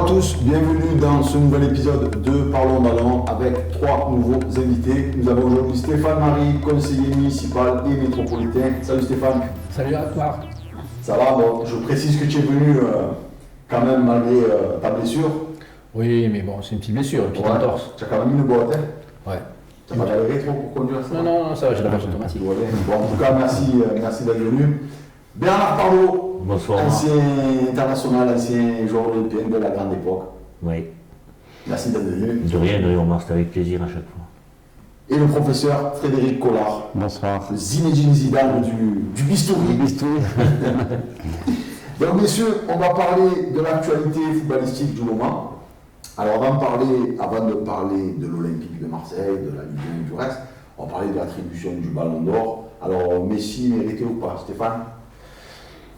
à tous, bienvenue dans ce nouvel épisode de Parlons Ballon avec 3 nouveaux invités. Nous avons aujourd'hui Stéphane Marie, conseiller municipal et métropolitain. Salut Stéphane. Salut à toi. Ça va, bon, je précise que tu es venu quand même malgré ta blessure. Oui, mais bon, c'est une petite blessure, une petite entorse. Tu as quand même une boîte, hein? Ouais. Tu n'as pas galéré trop pour conduire ça? Non, ça va, j'ai la marche automatique. Bon, en tout cas, merci d'être venu. Bernard Parlot, bonsoir. Ancien international, ancien joueur européen de la grande époque. Oui. Merci d'être venu. De rien, Omar, c'était avec plaisir à chaque fois. Et le professeur Frédéric Collard. Bonsoir. Le Zinedine Zidane du bistouri. Donc messieurs, on va parler de l'actualité footballistique du moment. Alors avant de parler de l'Olympique de Marseille, de la Ligue 1 et du reste, on va parler de l'attribution du Ballon d'Or. Alors Messi mérité ou pas, Stéphane?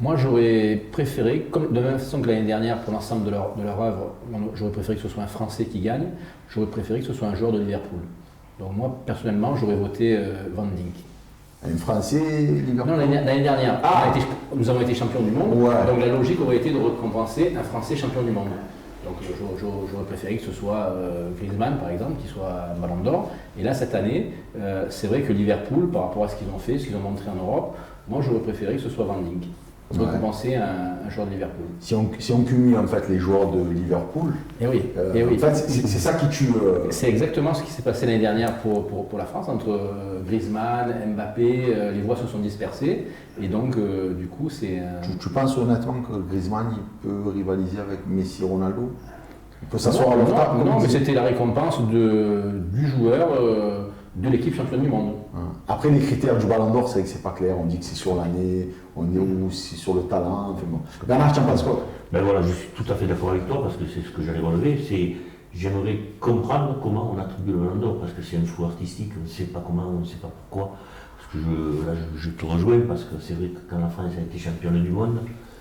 Moi, j'aurais préféré, comme de la même façon que l'année dernière, pour l'ensemble de leur œuvre, j'aurais préféré que ce soit un Français qui gagne, j'aurais préféré que ce soit un joueur de Liverpool. Donc moi, personnellement, j'aurais voté Van Dijk. Un Français, Liverpool? Non, l'année dernière, nous avons été champions du monde, donc la logique aurait été de récompenser un Français champion du monde. Donc j'aurais préféré que ce soit Griezmann, par exemple, qui soit Ballon d'Or. Et là, cette année, c'est vrai que Liverpool, par rapport à ce qu'ils ont fait, ce qu'ils ont montré en Europe, moi, j'aurais préféré que ce soit Van Dijk. Récompenser un joueur de Liverpool. Si on cumule en fait les joueurs de Liverpool, et oui. En fait, c'est ça qui tue. C'est exactement ce qui s'est passé l'année dernière pour la France, entre Griezmann, Mbappé, les voix se sont dispersées, et donc du coup c'est... Tu penses honnêtement que Griezmann il peut rivaliser avec Messi, Ronaldo? Il peut s'asseoir à leur table? Non, mais c'était la récompense du joueur de l'équipe championne du monde. Après, les critères du Ballon d'Or, c'est vrai que c'est pas clair. On dit que c'est sur l'année, on dit où c'est sur le talent. Enfin bon. Bernard, tu en penses quoi? Ben voilà, je suis tout à fait d'accord avec toi parce que c'est ce que j'allais relever. J'aimerais comprendre comment on attribue le Ballon d'Or parce que c'est un flou artistique. On ne sait pas comment, on ne sait pas pourquoi. Parce que je te rejoins parce que c'est vrai que quand la France a été championne du monde,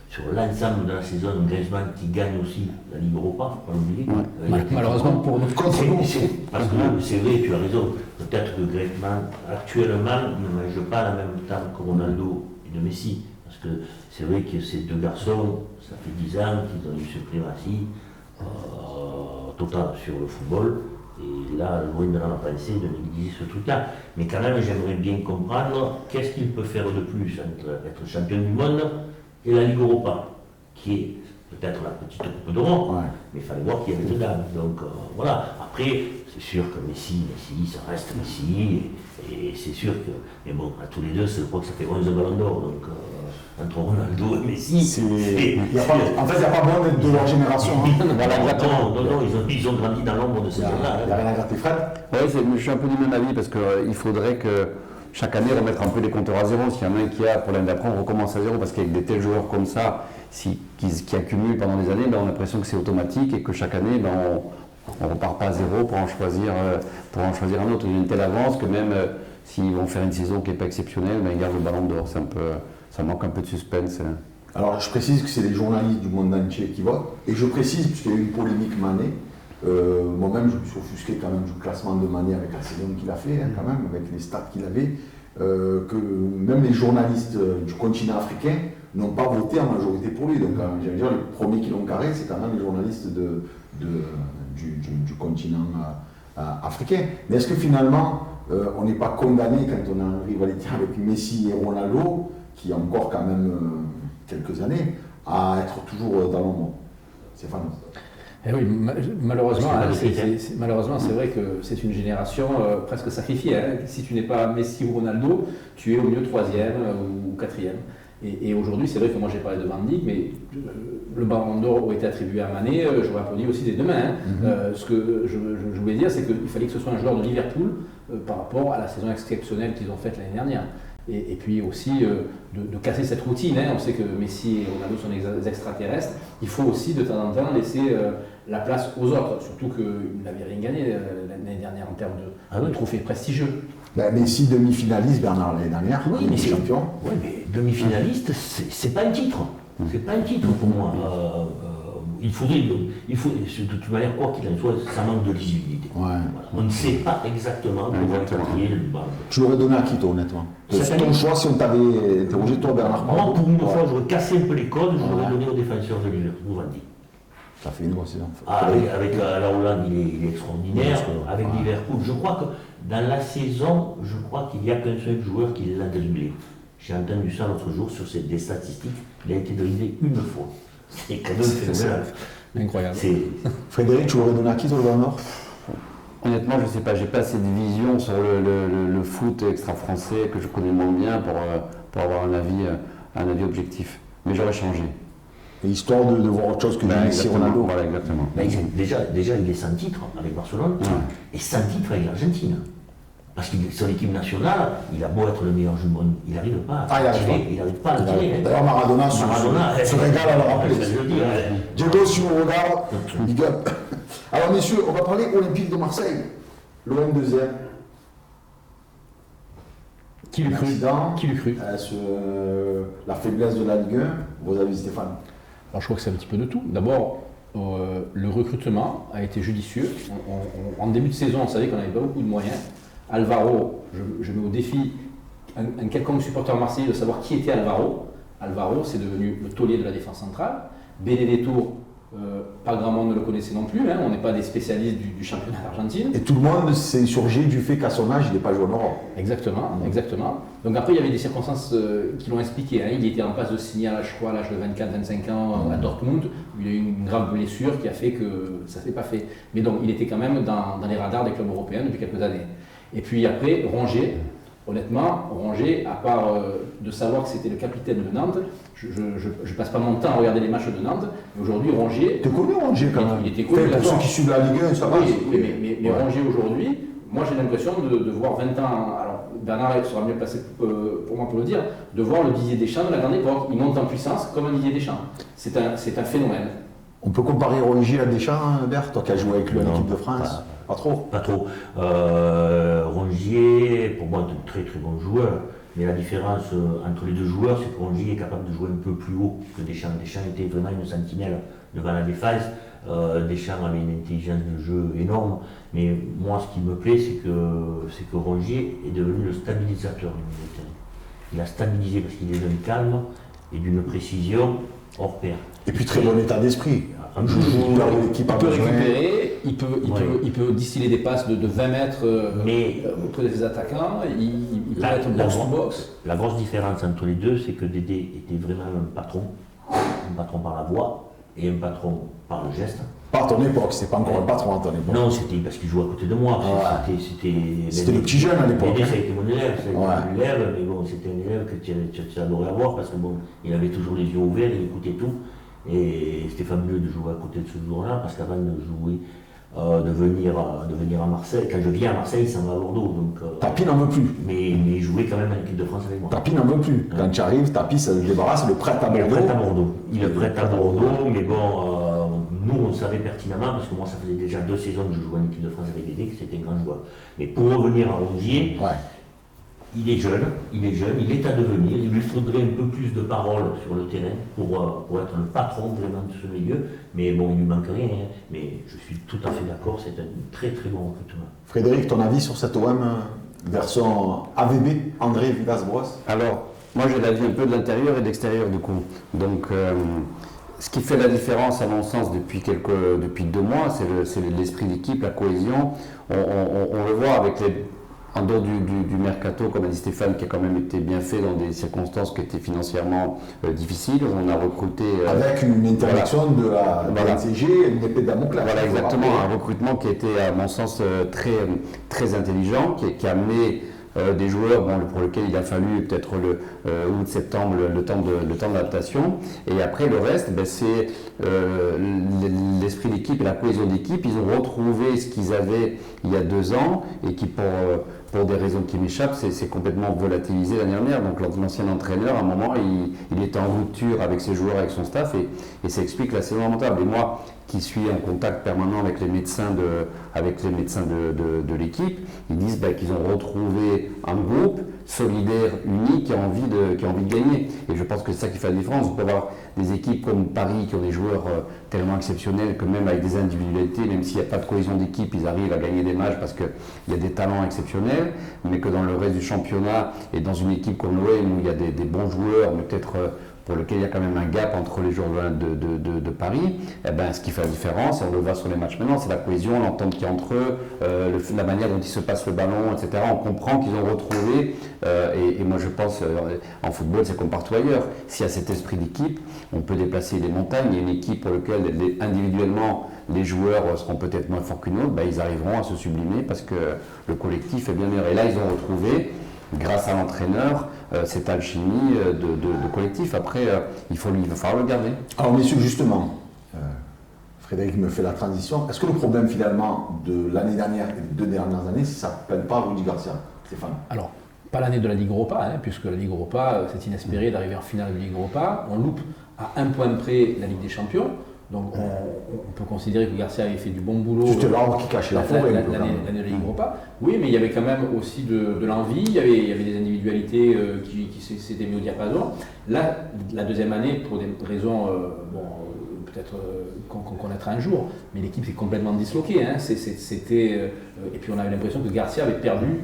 sur l'ensemble de la saison, Griezmann qui gagne aussi la Ligue Europa, il ne faut pas l'oublier. Malheureusement pour nous. Parce que c'est vrai, tu as raison. Peut-être que Griezmann actuellement ne mange pas la même temps que Ronaldo et de Messi. Parce que c'est vrai que ces deux garçons, ça fait 10 ans qu'ils ont une suprématie totale sur le football. Et là, loin de la pensée de négliger ce truc-là. Mais quand même, j'aimerais bien comprendre qu'est-ce qu'il peut faire de plus entre être champion du monde et la Ligue Europa, qui est peut-être la petite coupe d'Europe, mais il fallait voir qu'il y avait dedans. Donc voilà, après, c'est sûr que Messi, ça reste Messi, et c'est sûr que, mais bon, à tous les deux, je crois que ça fait 11 ballons d'or, donc entre Ronaldo et Messi, en fait, il n'y a pas besoin d'être de leur génération. Non, ils ont grandi dans l'ombre de ces gens-là. Il n'y a rien à gratter, Fred. Oui, je suis un peu du même avis parce qu'il faudrait que chaque année remettre un peu les compteurs à zéro. S'il y en a un qui a pour l'année d'après, on recommence à zéro parce qu'avec des tels joueurs comme ça, qui accumulent pendant des années, on a l'impression que c'est automatique et que chaque année, on ne repart pas à zéro pour en choisir un autre. Il y a une telle avance que même s'ils vont faire une saison qui n'est pas exceptionnelle, ils gardent le Ballon d'Or. Ça manque un peu de suspense. Alors je précise que c'est les journalistes du monde entier qui votent, et je précise, puisqu'il y a eu une polémique Mané, moi-même je me suis offusqué quand même du classement de Mané avec la saison qu'il a fait, quand même, avec les stats qu'il avait, que même les journalistes du continent africain n'ont pas voté en majorité pour lui. Donc j'allais dire, les premiers qui l'ont carré, c'est quand même les journalistes du continent africain. Mais est-ce que finalement, on n'est pas condamné quand on a une rivalité avec Messi et Ronaldo, qui a encore quand même quelques années, à être toujours dans l'ombre? Stéphane? Eh oui, malheureusement, c'est vrai que c'est une génération presque sacrifiée. Si tu n'es pas Messi ou Ronaldo, tu es au mieux 3e ou 4e. Et aujourd'hui, c'est vrai que moi j'ai parlé de Van Dijk, mais le Ballon d'Or aurait été attribué à Mané, j'aurais applaudi aussi des deux mains. Ce que je voulais dire, c'est qu'il fallait que ce soit un joueur de Liverpool par rapport à la saison exceptionnelle qu'ils ont faite l'année dernière. Et puis aussi de casser cette routine. On sait que Messi et Ronaldo sont des extraterrestres. Il faut aussi de temps en temps laisser la place aux autres, surtout qu'ils n'avaient rien gagné l'année dernière en termes de trophées prestigieux. Messi demi-finaliste, Bernard, l'année dernière, oui, mais champion. Oui, mais demi-finaliste, c'est pas un titre. C'est pas un titre pour moi. Il faudrait, de toute manière, quoi qu'il en soit, ça manque de lisibilité. Voilà. On ne sait pas exactement comment est le ballon. Tu l'aurais donné à qui, toi, honnêtement? C'est ton choix si on t'avait interrogé, toi, Bernard? Moi, pour une fois, j'aurais cassé un peu les codes, j'aurais donné aux défenseurs de Liverpool, Van Dijk. Ça fait une bonne saison. Avec la Hollande, il est extraordinaire. Avec Liverpool, je crois que dans la saison, je crois qu'il n'y a qu'un seul joueur qui l'a dribblé. J'ai entendu ça l'autre jour sur des statistiques. Il a été dribblé une fois. C'est quand même phénoménal. Incroyable. Frédéric, tu l'aurais donné à qui sur le Ballon d'Or? Honnêtement, je ne sais pas, j'ai pas assez de vision sur le foot extra-français que je connais moins bien pour avoir un avis objectif. Mais j'aurais changé. Et histoire de voir autre chose que Messi, Ronaldo. Voilà, exactement. Ben, déjà, il est sans titre avec Barcelone et sans titre avec l'Argentine. Parce que sur l'équipe nationale, il a beau être le meilleur joueur du monde, il n'arrive pas à tirer. Il n'arrive pas à tirer. D'ailleurs, Maradona se régale à le rappeler. Je veux dire. Diego, si on regarde, big up. Alors, messieurs, on va parler Olympique de Marseille. L'OM deuxième. Qui l'eût cru? La faiblesse de la Ligue 1, vos avis, Stéphane? Alors, je crois que c'est un petit peu de tout. D'abord, le recrutement a été judicieux. En début de saison, on savait qu'on n'avait pas beaucoup de moyens. Alvaro, je mets au défi un quelconque supporter marseillais de savoir qui était Alvaro. Alvaro, c'est devenu le taulier de la défense centrale. Benedetto, pas grand monde ne le connaissait non plus. On n'est pas des spécialistes du championnat d'Argentine. Et tout le monde s'est insurgé du fait qu'à son âge, il n'est pas joué en Europe. Exactement. Donc après, il y avait des circonstances qui l'ont expliqué. Il était en passe de signer à l'âge de 24-25 ans à Dortmund. Il a eu une grave blessure qui a fait que ça ne s'est pas fait. Mais donc, il était quand même dans les radars des clubs européens depuis quelques années. Et puis après, Rongier, honnêtement, à part de savoir que c'était le capitaine de Nantes, je passe pas mon temps à regarder les matchs de Nantes, mais aujourd'hui, Rongier... T'es connu Rongier quand même. Il était connu. Pour ceux qui suivent la Ligue 1, ça va. Mais Rongier aujourd'hui, moi j'ai l'impression de voir 20 ans, alors Bernard sera mieux placé pour moi pour le dire, de voir le Didier Deschamps de la grande époque. Il monte en puissance comme un Didier Deschamps. C'est un phénomène. On peut comparer Rongier à Deschamps, Bert, toi qui as joué avec lui en équipe de France? Pas trop. Pas trop. Rongier, pour moi, est un très très bon joueur. Mais la différence entre les deux joueurs, c'est que Rongier est capable de jouer un peu plus haut que Deschamps. Deschamps était vraiment une sentinelle devant la défense. Deschamps avait une intelligence de jeu énorme. Mais moi, ce qui me plaît, c'est que Rongier est devenu le stabilisateur du milieu de terrain. Il a stabilisé parce qu'il est d'un calme et d'une précision hors pair. Et puis très bon état d'esprit. Il peut récupérer, il peut distiller des passes de 20 mètres auprès des attaquants, il peut être box-to-box. La grosse différence entre les deux, c'est que Dédé était vraiment un patron par la voix et un patron par le geste. Pas à ton époque, c'était pas encore un patron à ton époque. Non, c'était parce qu'il jouait à côté de moi. C'était le petit jeune à l'époque. Dédé, ça a été mon élève, mais bon, c'était un élève que tu adorais avoir parce que bon, il avait toujours les yeux ouverts, il écoutait tout. Et c'était fabuleux de jouer à côté de ce joueur-là, parce qu'avant de jouer, de venir à Marseille, quand je viens à Marseille, il s'en va à Bordeaux. Tapi n'en veut plus. Mais il jouait quand même à l'équipe de France avec moi. Tapi n'en veut plus. Quand tu arrives, Tapi, ça se débarrasse, le prête à Bordeaux. Il le prête à Bordeaux, mais bon, nous on savait pertinemment, parce que moi ça faisait déjà 2 saisons que je jouais en équipe de France avec Dédé, que c'était un grand joueur. Mais pour revenir à Rongier, il est jeune, il est à devenir, il lui faudrait un peu plus de parole sur le terrain pour être le patron vraiment de ce milieu, mais bon, il ne lui manque rien, mais je suis tout à fait d'accord, c'est un très très bon recrutement. Frédéric, ton avis sur cette OM version AVB, André Villas-Boas? Alors, moi j'ai l'avis un peu de l'intérieur et de l'extérieur du coup. Donc, ce qui fait la différence à mon sens depuis 2 mois, c'est l'esprit d'équipe, la cohésion. On le voit avec en dehors du mercato, comme a dit Stéphane, qui a quand même été bien fait dans des circonstances qui étaient financièrement difficiles. On a recruté... avec une interdiction de la NCG et une épée de Damoclès. Voilà, exactement. Un recrutement qui a été, à mon sens, très intelligent, qui a amené des joueurs pour lesquels il a fallu peut-être le août-septembre le temps d'adaptation. Et après, le reste, c'est l'esprit d'équipe et la cohésion d'équipe. Ils ont retrouvé ce qu'ils avaient il y a 2 ans et qui, pour des raisons qui m'échappent, c'est complètement volatilisé l'année dernière. Donc l'ancien entraîneur, à un moment, il était en rupture avec ses joueurs, avec son staff, et ça explique la saison lamentable. Et moi, qui suis en contact permanent avec les médecins de l'équipe, ils disent qu'ils ont retrouvé un groupe solidaire, uni, qui a envie de gagner. Et je pense que c'est ça qui fait la différence. On peut avoir des équipes comme Paris qui ont des joueurs tellement exceptionnels que même avec des individualités, même s'il n'y a pas de cohésion d'équipe, ils arrivent à gagner des matchs parce qu'il y a des talents exceptionnels, mais que dans le reste du championnat et dans une équipe comme l'OM où il y a des bons joueurs, mais peut-être pour lequel il y a quand même un gap entre les joueurs de Paris, eh ben, ce qui fait la différence, et on le voit sur les matchs maintenant, c'est la cohésion, l'entente qu'il y a entre eux, la manière dont ils se passent le ballon, etc. On comprend qu'ils ont retrouvé, et moi je pense, en football c'est comme partout ailleurs, s'il y a cet esprit d'équipe, on peut déplacer les montagnes. Il y a une équipe pour laquelle individuellement les joueurs seront peut-être moins forts qu'une autre, ben, ils arriveront à se sublimer parce que le collectif est bien meilleur. Et là ils ont retrouvé, grâce à l'entraîneur, cette alchimie de collectif. Après, il va falloir le garder. Alors messieurs, justement, Frédéric me fait la transition. Est-ce que le problème finalement de l'année dernière et des 2 dernières années, ça ne s'appelle pas Rudy Garcia, Stéphane? Alors, pas l'année de la Ligue Europa, puisque la Ligue Europa, c'est inespéré d'arriver en finale de Ligue Europa. On loupe à 1 point près la Ligue des Champions. Donc on peut considérer que Garcia avait fait du bon boulot. Juste l'arbre qui cachait la forêt. L'année de la Ligue Europa. Oui, mais il y avait quand même aussi de l'envie, il y avait des individualités qui s'étaient mis au diapason. Là, la deuxième année, pour des raisons peut-être qu'on connaîtra un jour, mais l'équipe s'est complètement disloquée. Et puis on avait l'impression que Garcia avait perdu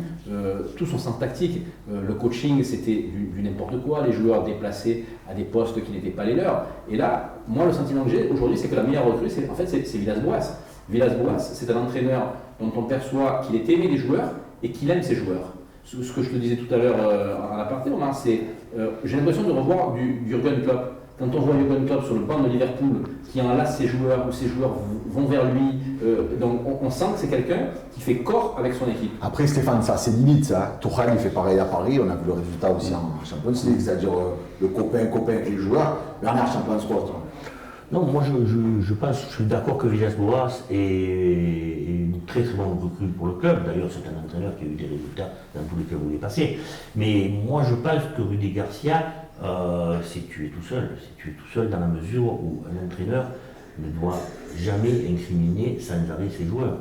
tout son sens tactique. Le coaching, c'était du n'importe quoi, les joueurs déplacés à des postes qui n'étaient pas les leurs. Et là, moi, le sentiment que j'ai aujourd'hui, c'est que la meilleure recrue, c'est Villas-Boas. Villas-Boas, c'est un entraîneur dont on perçoit qu'il est aimé des joueurs et qu'il aime ses joueurs. Ce que je te disais tout à l'heure en aparté, Omar, c'est j'ai l'impression de revoir du Jürgen Klopp. Quand on voit Jürgen Klopp sur le banc de Liverpool qui enlace ses joueurs ou ses joueurs vont vers lui, donc on sent que c'est quelqu'un qui fait corps avec son équipe. Après Stéphane, ça c'est limite ça. Tourelle il fait pareil à Paris, on a vu le résultat aussi en Champions League, c'est-à-dire le copain avec les joueurs. Bernard Champions quoi. Non, moi je pense, je suis d'accord que Villas-Boas est une très très bonne recrue pour le club. D'ailleurs, c'est un entraîneur qui a eu des résultats dans tous les clubs où il est passé. Mais moi je pense que Rudy Garcia, c'est tué tout seul dans la mesure où un entraîneur ne doit jamais incriminer sans arrêt ses joueurs.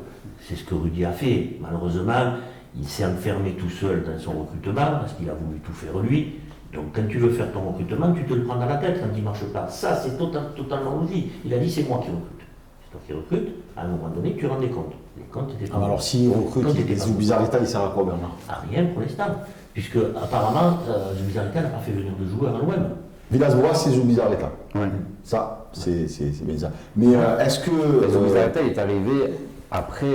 C'est ce que Rudy a fait. Malheureusement, il s'est enfermé tout seul dans son recrutement parce qu'il a voulu tout faire lui. Donc quand tu veux faire ton recrutement, tu te le prends dans la tête quand il ne marche pas. Ça, c'est totalement logique. Il a dit c'est moi qui recrute. C'est toi qui recrute. À un moment donné, tu rends des comptes. Les comptes étaient pas bons. Alors s'il recrute Zubizarreta, il sert à quoi Bernard? À rien pour l'instant. Puisque apparemment, Zubizarreta n'a pas fait venir de joueurs à l'OM. Villas-Boas, c'est Zubizarreta. Ouais. Ça, c'est bien ça. Mais est-ce que... Zubizarreta est arrivé après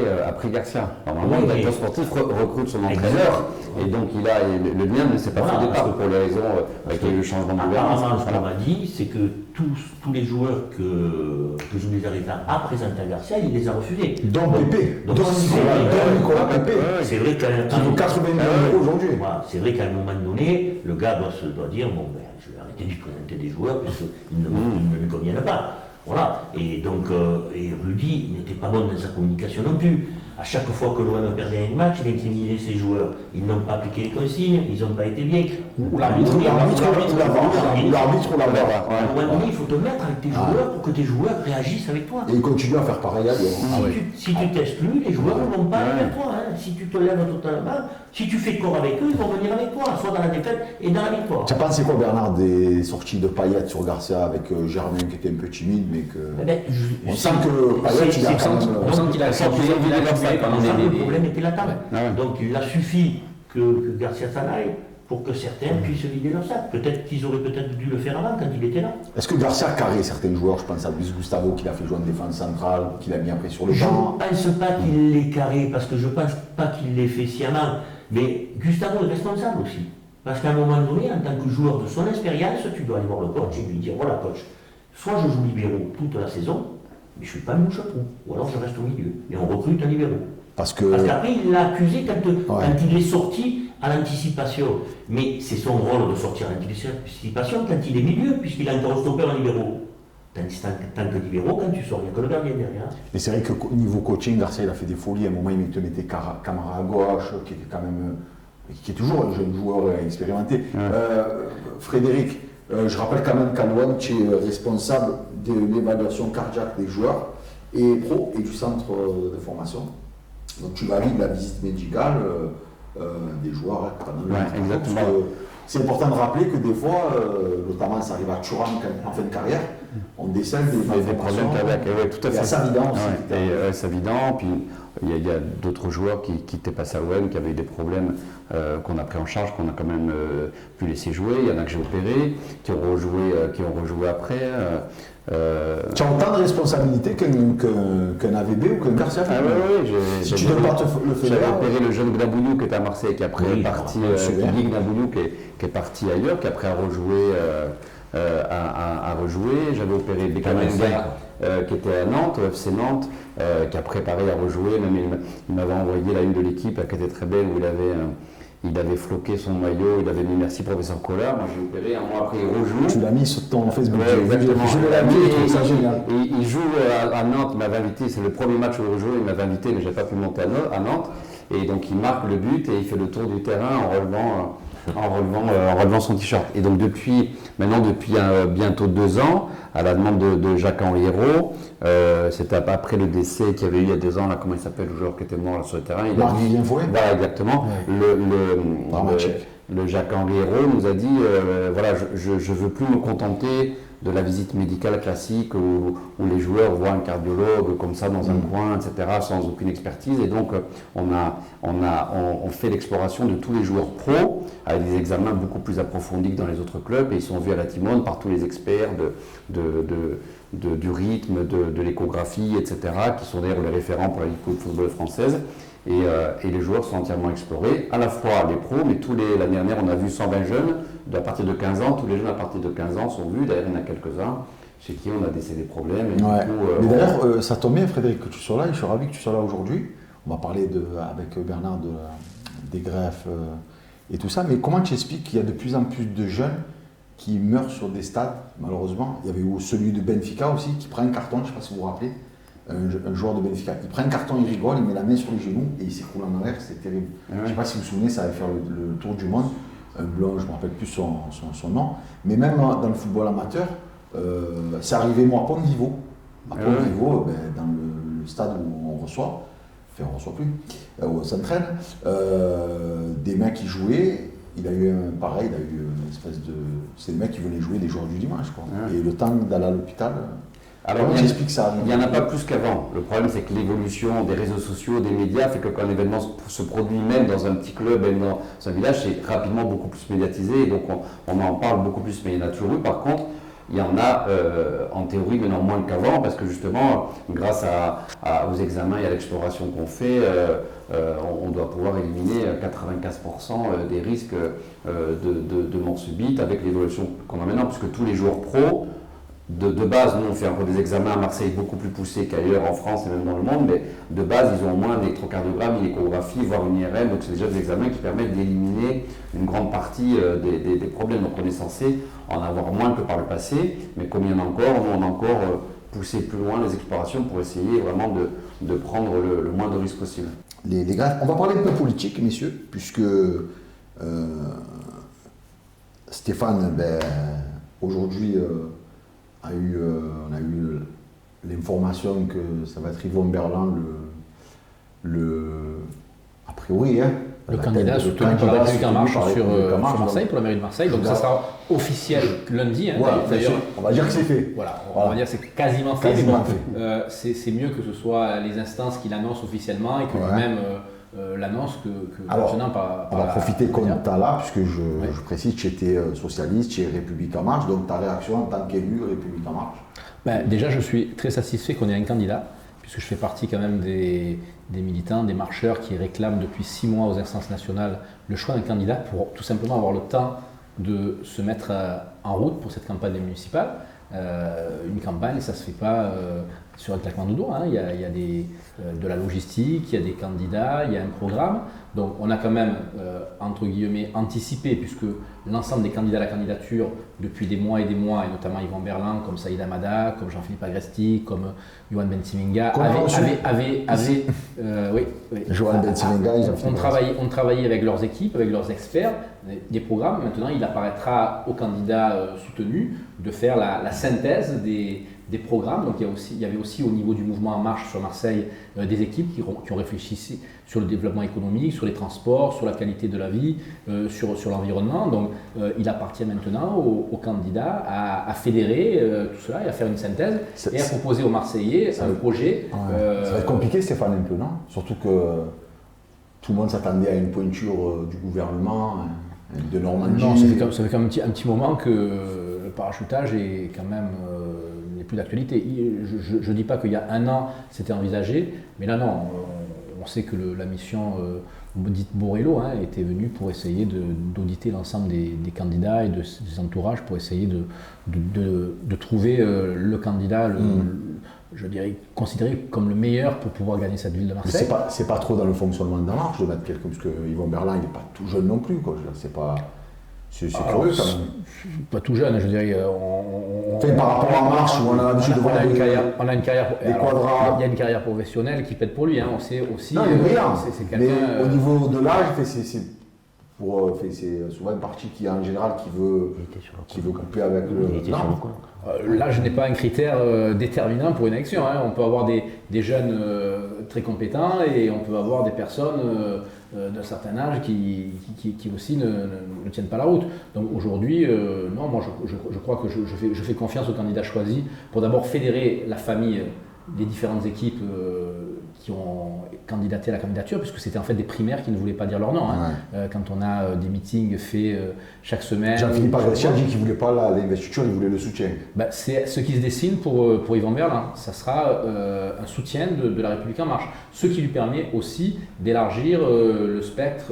Garcia. Normalement, le directeur sportif recrute son entraîneur, et donc il a le lien ne s'est pas fait au départ pour les raisons avec le changement de gouvernance. Apparemment, ce qu'on m'a dit, c'est que tous les joueurs que Zubizarreta a présentés à Garcia, il les a refusés. Donc Pépé, donc Nicolas Pépé. C'est vrai qu'à qui vaut 80 millions d'euros aujourd'hui. Voilà, c'est vrai qu'à un moment donné, le gars doit dire bon, ben, je vais arrêter de lui présenter des joueurs puisqu'ils ne lui conviennent pas. Voilà, et donc Rudy n'était pas bon dans sa communication non plus. À chaque fois que l'OM perdait un match, il incriminait ses joueurs. Ils n'ont pas appliqué les consignes, ils n'ont pas été bien. Ou l'arbitre ou la barre. À un moment donné, il faut te mettre avec tes joueurs pour que tes joueurs réagissent avec toi. Et il continue à faire pareil à Si tu testes plus, les joueurs ne vont pas avec toi. Si tu te lèves totalement, si tu fais corps avec eux, ils vont venir avec toi, soit dans la défaite et dans la victoire. Tu as pensé quoi Bernard des sorties de Payet sur Garcia avec Germain qui était un peu timide mais que... On sent que Payet le problème était latent. Donc il a suffi que Garcia s'en aille pour que certains puissent vider leur sac. Peut-être qu'ils auraient peut-être dû le faire avant quand il était là. Est-ce que Garcia a carré certains joueurs? Je pense à Luis Gustavo qui l'a fait jouer en défense centrale, qu'il a mis après sur le banc. Je ne pense pas qu'il l'ait carré parce que je ne pense pas qu'il l'ait fait sciemment. Mais Gustavo est responsable aussi. Parce qu'à un moment donné, en tant que joueur de son expérience, tu dois aller voir le coach et lui dire voilà coach, soit je joue libéraux toute la saison, mais je ne suis pas le mouche-à-trou, ou alors je reste au milieu. Et on recrute un libéraux. Parce qu'après, il l'a accusé quand il est sorti à l'anticipation. Mais c'est son rôle de sortir à l'anticipation quand il est milieu, puisqu'il a encore stoppé en libéraux. Tant que libéraux, quand tu sors, il n'y a que le gardien derrière. Mais c'est vrai que niveau coaching, Garcia il a fait des folies. À un moment, il te mettait Camara à gauche, qui était quand même... qui est toujours un jeune joueur expérimenté. Frédéric, je rappelle quand même qu'à l'OM, tu es responsable de l'évaluation cardiaque des joueurs et pro et du centre de formation. Donc tu valides la visite médicale des joueurs exactement. C'est important de rappeler que des fois, notamment ça arrive à Thuram en fin de carrière, on décèle des problèmes cardiaques. Tout à fait. Et à Savidan aussi. Savidan, puis il y a d'autres joueurs qui étaient passés à l'OM, qui avaient eu des problèmes qu'on a pris en charge, qu'on a quand même pu laisser jouer. Il y en a que j'ai opéré, qui ont rejoué après. Tu as autant de responsabilités qu'un AVB ou qu'un Garcia. Ah oui, si tu ne pas le faire. J'avais opéré le jeune Gnabounou qui était à Marseille, qui après est parti, Guy Gnabounou qui est parti ailleurs, qui après a rejoué. J'avais opéré Bekamenga qui était à Nantes, au FC Nantes, qui après pareil a rejoué. Même il m'avait envoyé la une de l'équipe qui était très belle où il avait floqué son maillot, il avait mis merci professeur Collard. Moi j'ai opéré, un mois après il rejoue. Tu l'as mis sur ton Facebook. Ouais, exactement. Je l'ai mis, c'est génial. Il joue à Nantes, il m'avait invité, c'est le premier match où il rejoue, il m'avait invité mais je n'ai pas pu monter à Nantes. Et donc il marque le but et il fait le tour du terrain en relevant son t-shirt. Et donc depuis bientôt 2 ans, à la demande de Jacques-Henri Hérault, c'était après le décès qu'il y avait eu il y a 2 ans, là, comment il s'appelle, le joueur qui était mort là, sur le terrain. Marc-Vivien Fouet. Voilà, exactement. Ouais. Le Jacques-Henri Hérault nous a dit, voilà, je ne veux plus me contenter de la visite médicale classique où les joueurs voient un cardiologue comme ça dans un coin, etc., sans aucune expertise. Et donc, on fait l'exploration de tous les joueurs pros avec des examens beaucoup plus approfondis que dans les autres clubs. Et ils sont vus à la Timone par tous les experts du rythme, de l'échographie, etc., qui sont d'ailleurs les référents pour la Ligue de football française. Et les joueurs sont entièrement explorés, à la fois les pros, mais l'année dernière on a vu 120 jeunes, à partir de 15 ans, tous les jeunes à partir de 15 ans sont vus, d'ailleurs il y en a quelques-uns chez qui on a des problèmes. Et ouais. Du coup, mais d'ailleurs, ça tombe bien Frédéric que tu sois là, et je suis ravi que tu sois là aujourd'hui. On va parler avec Bernard des greffes et tout ça, mais comment tu expliques qu'il y a de plus en plus de jeunes qui meurent sur des stades, malheureusement. Il y avait eu celui de Benfica aussi, qui prend un carton, je ne sais pas si vous vous rappelez. Un joueur de Benfica. Il prend un carton, il rigole, il met la main sur les genoux et il s'écroule en arrière, c'est terrible. Je ne sais pas si vous vous souvenez, ça avait fait le tour du monde. Un blond, je ne me rappelle plus son nom. Mais même dans le football amateur, c'est arrivé moi à Pont-de-Vivo. À Pont-de-Vivo, dans le stade où on reçoit, enfin on ne reçoit plus, où on s'entraîne, des mecs qui jouaient. Il a eu une espèce de. C'est des mecs qui venaient jouer des jours du dimanche, quoi. Et le temps d'aller à l'hôpital. Alors, j'explique ça. Il n'y en a pas plus qu'avant. Le problème, c'est que l'évolution des réseaux sociaux, des médias, fait que quand un événement se produit même dans un petit club, même dans un village, c'est rapidement beaucoup plus médiatisé et donc on en parle beaucoup plus. Mais il y en a toujours eu. Par contre, il y en a en théorie maintenant moins qu'avant parce que justement, grâce aux examens et à l'exploration qu'on fait, on doit pouvoir éliminer 95% des risques de mort subite avec l'évolution qu'on a maintenant, puisque tous les joueurs pros, de base, nous on fait un peu des examens à Marseille beaucoup plus poussés qu'ailleurs en France et même dans le monde, mais de base ils ont au moins un électrocardiogramme, une échographie, voire une IRM, donc c'est déjà des examens qui permettent d'éliminer une grande partie des problèmes. Donc on est censé en avoir moins que par le passé, mais comme il y en a encore, nous on a encore poussé plus loin les explorations pour essayer vraiment de prendre le moins de risques possible. Les gars, on va parler un peu politique, messieurs, puisque Stéphane, aujourd'hui, on a eu l'information que ça va être Yvon Berland, a priori, le candidat soutenu par la République En Marche sur Marseille, pour la mairie de Marseille. Donc ça sera officiel lundi. D'ailleurs, on va dire que c'est fait. Voilà, on va dire que c'est quasiment fait. C'est mieux que ce soit les instances qui l'annoncent officiellement et que lui-même l'annonce que maintenant par on va profiter comme tu as là, puisque je précise que tu étais socialiste, tu es République En Marche, donc ta réaction en tant qu'élu République En Marche? Déjà, je suis très satisfait qu'on ait un candidat, puisque je fais partie quand même des militants, des marcheurs qui réclament depuis 6 mois aux instances nationales le choix d'un candidat pour tout simplement avoir le temps de se mettre en route pour cette campagne municipale. Une campagne, ça ne se fait pas sur un claquement de doigts. Il y a de la logistique, il y a des candidats, il y a un programme. Donc on a quand même, entre guillemets, anticipé, puisque l'ensemble des candidats à la candidature, depuis des mois, et notamment Yvon Berland, comme Saïd Hamada, comme Jean-Philippe Agresti, comme Yoann Bentiminga, on travaillait avec leurs équipes, avec leurs experts, des programmes. Maintenant, il apparaîtra aux candidats soutenus de faire la synthèse des des programmes. Donc il y avait aussi au niveau du mouvement En Marche sur Marseille des équipes qui ont réfléchi sur le développement économique, sur les transports, sur la qualité de la vie, sur l'environnement. Donc il appartient maintenant aux candidats à fédérer tout cela et à faire une synthèse et à proposer aux Marseillais un projet. Ça va être compliqué, Stéphane, un peu, non? Surtout que tout le monde s'attendait à une pointure du gouvernement, de Normandie. Non, ça fait quand même un petit moment que le parachutage est quand même n'est plus d'actualité. Je ne dis pas qu'il y a un an c'était envisagé, mais là non, on sait que la mission dite Borrello était venue pour essayer d'auditer l'ensemble des candidats et des entourages pour essayer de trouver le candidat, je dirais, considéré comme le meilleur pour pouvoir gagner cette ville de Marseille. Mais c'est pas trop dans le fonctionnement d'En Marche de mettre quelqu'un, parce que Yvon Berlin, il n'est pas tout jeune non plus, quoi. C'est curieux quand même. Pas tout jeune, je dirais. Par rapport à En Marche, où on a l'habitude de voir une carrière. des quadras. Il y a une carrière professionnelle qui pète pour lui. On sait aussi. Non, il est brillant. C'est mais quelqu'un. au niveau de l'âge, c'est souvent une partie qui en général qui veut couper avec le. L'âge n'est pas un critère déterminant pour une élection. On peut avoir des jeunes très compétents et on peut avoir des personnes d'un certain âge qui aussi ne tiennent pas la route. Donc aujourd'hui, non, moi je crois que je fais confiance aux candidats choisis pour d'abord fédérer la famille des différentes équipes qui ont candidaté à la candidature, puisque c'était en fait des primaires qui ne voulaient pas dire leur nom. Quand on a des meetings faits chaque semaine. Jean-Philippe Agresti a dit qu'il ne voulait pas l'investiture, il voulait le soutien. C'est ce qui se dessine pour Yvon Berlin. Ça sera un soutien de la République En Marche, ce qui lui permet aussi d'élargir le spectre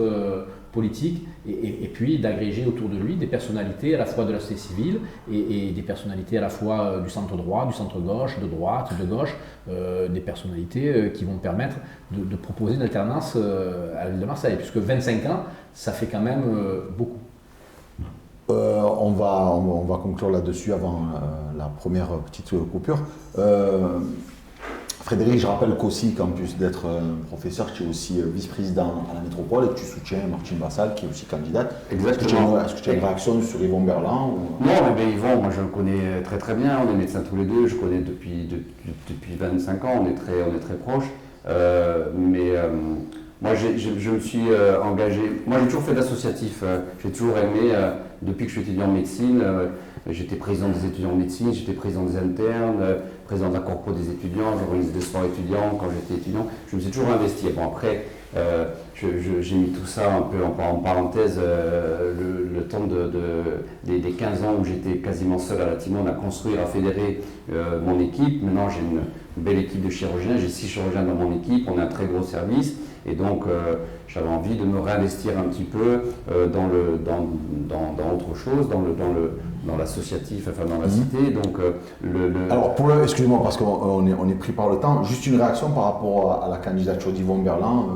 politique et puis d'agréger autour de lui des personnalités à la fois de la société civile et des personnalités à la fois du centre droit, du centre gauche, de droite, de gauche, des personnalités qui vont permettre de proposer une alternance à la ville de Marseille, puisque 25 ans, ça fait quand même beaucoup. On va conclure là-dessus avant la première petite coupure. Frédéric, je rappelle qu'aussi, qu'en plus d'être professeur, tu es aussi vice-président à la métropole et que tu soutiens Martine Vassal, qui est aussi candidate. Exactement. Est-ce que tu as une réaction sur Yvon Berlin ou... Non, mais Yvon, moi je le connais très très bien, on est médecins tous les deux, je connais depuis 25 ans, on est très proches. Moi je me suis engagé, moi j'ai toujours fait de l'associatif, j'ai toujours aimé, depuis que je suis étudiant en médecine, j'étais président des étudiants en médecine, j'étais président des internes, président de la corpo des étudiants, j'organisais des sports étudiants quand j'étais étudiant, je me suis toujours investi. Bon après, j'ai mis tout ça un peu en parenthèse, le temps des 15 ans où j'étais quasiment seul à la Timone à construire, à fédérer mon équipe. Maintenant j'ai une belle équipe de chirurgiens, j'ai 6 chirurgiens dans mon équipe, on a un très gros service. Et donc, j'avais envie de me réinvestir un petit peu dans autre chose, dans l'associatif, enfin dans la cité. Donc, Alors, excusez-moi, parce qu'on est pris par le temps, juste une réaction par rapport à la candidature d'Yvon Berlin.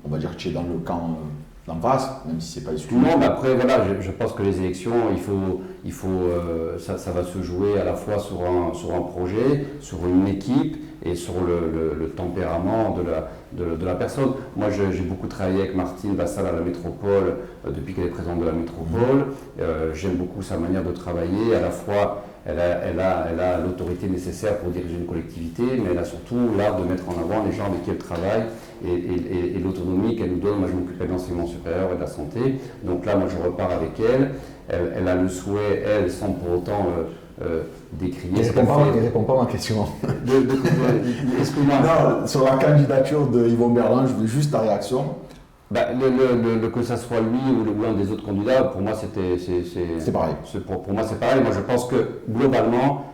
On va dire que tu es dans le camp d'en face, même si c'est pas exclu. Non, mais après, voilà, je pense que les élections, ça va se jouer à la fois sur un projet, sur une équipe et sur le tempérament de la personne. Moi, j'ai beaucoup travaillé avec Martine Vassal à la métropole depuis qu'elle est présidente de la métropole. J'aime beaucoup sa manière de travailler. À la fois, elle a l'autorité nécessaire pour diriger une collectivité, mais elle a surtout l'art de mettre en avant les gens avec qui elle travaille et l'autonomie qu'elle nous donne. Moi, je m'occupais de l'enseignement supérieur et de la santé. Donc là, moi, je repars avec elle. Elle a le souhait, elle, sans pour autant décrier ce qu'elle fait. Il répond pas à ma question. Excuse-moi. Non, sur la candidature de Yvon Berlin, je veux juste ta réaction. Que ça soit lui ou l'un des autres candidats, pour moi c'est pareil. Pour moi c'est pareil. Moi je pense que globalement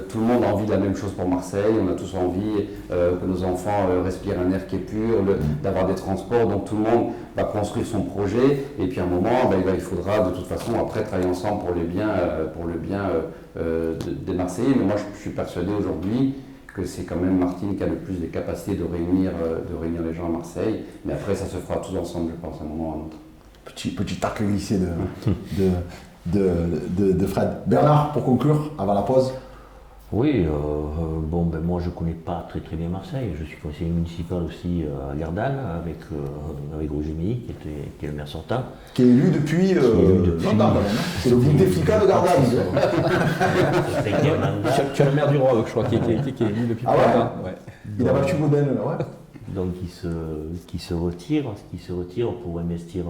tout le monde a envie de la même chose pour Marseille. On a tous envie que nos enfants respirent un air qui est pur, d'avoir des transports. Donc tout le monde va construire son projet. Et puis à un moment, il faudra de toute façon après travailler ensemble pour le bien des Marseillais. Mais moi je suis persuadé aujourd'hui que c'est quand même Martine qui a le plus de capacités de réunir les gens à Marseille. Mais après, ça se fera tous ensemble, je pense, à un moment ou à un autre. Petit tacle glissé de Fred. Bernard, pour conclure, avant la pause. Oui, moi je ne connais pas très très bien Marseille. Je suis conseiller municipal aussi à Gardanne avec Roger Méhy, qui est le maire sortant. Qui est élu depuis longtemps, c'est le Bouteflika de Gardanne. Tu as le maire du Roi, je crois, qui est élu depuis longtemps. Ouais. Il a battu Gaudin, là, ouais. Donc qui se retire pour investir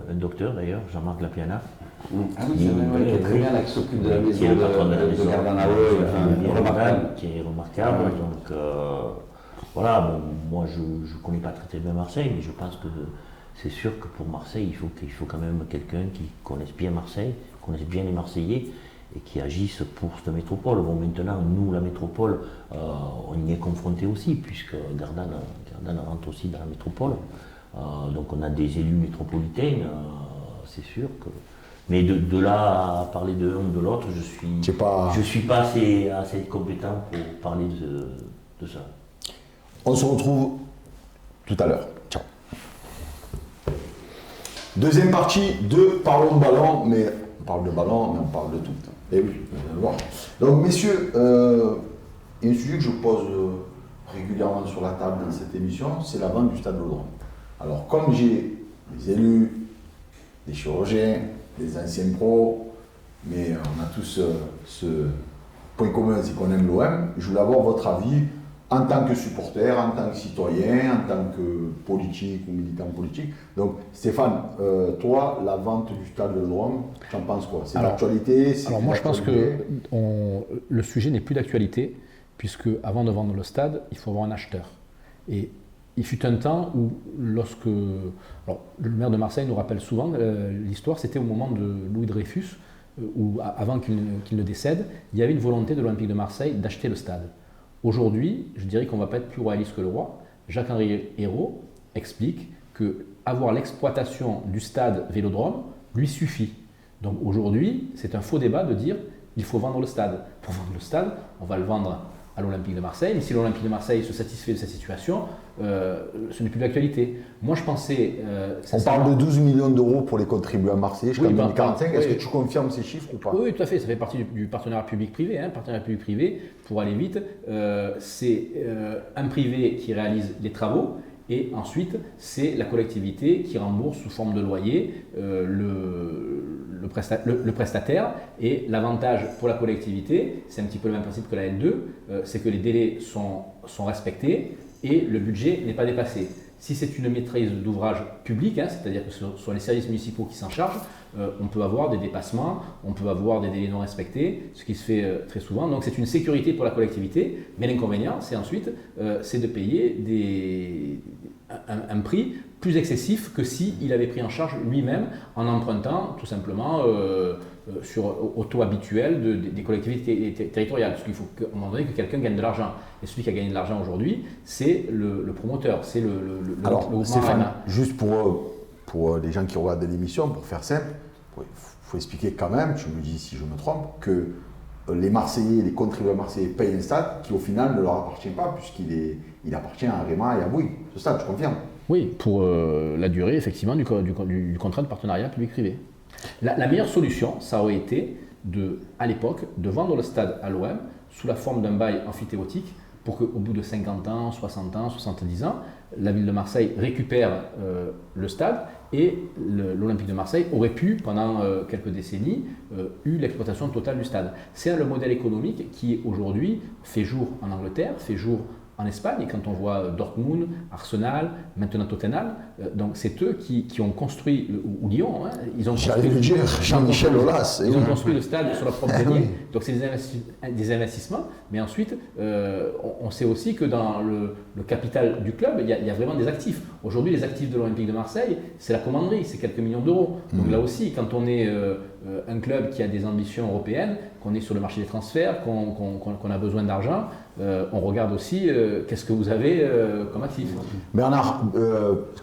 un docteur d'ailleurs, Jean-Marc Lapiana. Ah oui, c'est très bien, là, qui s'occupe de la maison qui est le patron de la maison, qui est remarquable. Ouais. Donc voilà, moi je ne connais pas très bien Marseille, mais je pense que c'est sûr que pour Marseille, il faut quand même quelqu'un qui connaisse bien Marseille, connaisse bien les Marseillais et qui agisse pour cette métropole. Bon, maintenant, nous, la métropole, on y est confronté aussi, puisque Gardanne rentre aussi dans la métropole. Donc on a des élus métropolitains, c'est sûr que... Mais de là à parler de l'un ou de l'autre, je suis pas assez compétent pour parler de ça. On se retrouve tout à l'heure. Ciao. Deuxième partie de Parlons de ballon, mais on parle de ballon, mais on parle de tout. Et oui, vous allez le voir. Donc messieurs, il y a un sujet que je pose régulièrement sur la table dans cette émission, c'est la vente du Stade Vélodrome. Alors comme j'ai des élus, des chirurgiens, des anciens pros, mais on a tous ce point commun, c'est qu'on aime l'OM. Je voulais avoir votre avis en tant que supporter, en tant que citoyen, en tant que politique ou militant politique. Donc Stéphane, toi, la vente du Stade Vélodrome, tu en penses quoi? C'est d'actualité? Alors moi je pense que le sujet n'est plus d'actualité, puisque avant de vendre le stade, il faut avoir un acheteur. Et il fut un temps où, alors, le maire de Marseille nous rappelle souvent l'histoire, c'était au moment de Louis Dreyfus, où avant qu'il ne décède, il y avait une volonté de l'Olympique de Marseille d'acheter le stade. Aujourd'hui, je dirais qu'on ne va pas être plus royaliste que le roi. Jacques-Henri Hérault explique qu'avoir l'exploitation du stade Vélodrome lui suffit. Donc aujourd'hui, c'est un faux débat de dire qu'il faut vendre le stade. Pour vendre le stade, on va le vendre à l'Olympique de Marseille, mais si l'Olympique de Marseille se satisfait de cette situation, ce n'est plus d'actualité. Moi je pensais... on parle de 12 millions d'euros pour les contribuables marseillais jusqu'en 2045, est-ce que tu confirmes ces chiffres ou pas? Oui, tout à fait, ça fait partie du partenariat public-privé. Partenariat public-privé, pour aller vite, c'est un privé qui réalise les travaux, et ensuite c'est la collectivité qui rembourse sous forme de loyer le prestataire. Et l'avantage pour la collectivité, c'est un petit peu le même principe que la N2, c'est que les délais sont respectés et le budget n'est pas dépassé. Si c'est une maîtrise d'ouvrage publique, c'est-à-dire que ce sont les services municipaux qui s'en chargent, on peut avoir des dépassements, on peut avoir des délais non respectés, ce qui se fait très souvent. Donc c'est une sécurité pour la collectivité, mais l'inconvénient, c'est ensuite c'est de payer un prix plus excessif que s'il avait pris en charge lui-même en empruntant tout simplement au taux habituel des collectivités territoriales. Parce qu'il faut qu'à un moment donné que quelqu'un gagne de l'argent. Et celui qui a gagné de l'argent aujourd'hui, c'est le promoteur, c'est le Alors, Stéphane, juste pour les gens qui regardent l'émission, pour faire simple, il faut expliquer quand même, tu me dis si je me trompe, que les Marseillais, les contribuables marseillais payent un stade qui au final ne leur appartient pas, puisqu'il appartient à Réma et à Bouygues. Ce stade, tu confirmes? Oui, pour la durée effectivement du contrat de partenariat public-privé. La meilleure solution, ça aurait été, à l'époque, de vendre le stade à l'OM sous la forme d'un bail amphithéotique pour qu'au bout de 50 ans, 60 ans, 70 ans, la ville de Marseille récupère le stade et l'Olympique de Marseille aurait pu, pendant quelques décennies, eu l'exploitation totale du stade. C'est le modèle économique qui, aujourd'hui, fait jour en Angleterre, fait jour en Espagne, et quand on voit Dortmund, Arsenal, maintenant Tottenham, donc c'est eux qui ont construit, ou Lyon, ils ont construit, Jean-Michel Aulas, ils ont construit le stade sur leur propre denier, donc c'est des investissements, mais ensuite on sait aussi que dans le capital du club, il y a vraiment des actifs. Aujourd'hui, les actifs de l'Olympique de Marseille, c'est la commanderie, c'est quelques millions d'euros. Donc là aussi, quand on est un club qui a des ambitions européennes, qu'on est sur le marché des transferts, qu'on a besoin d'argent, on regarde aussi qu'est-ce que vous avez comme actif. Bernard,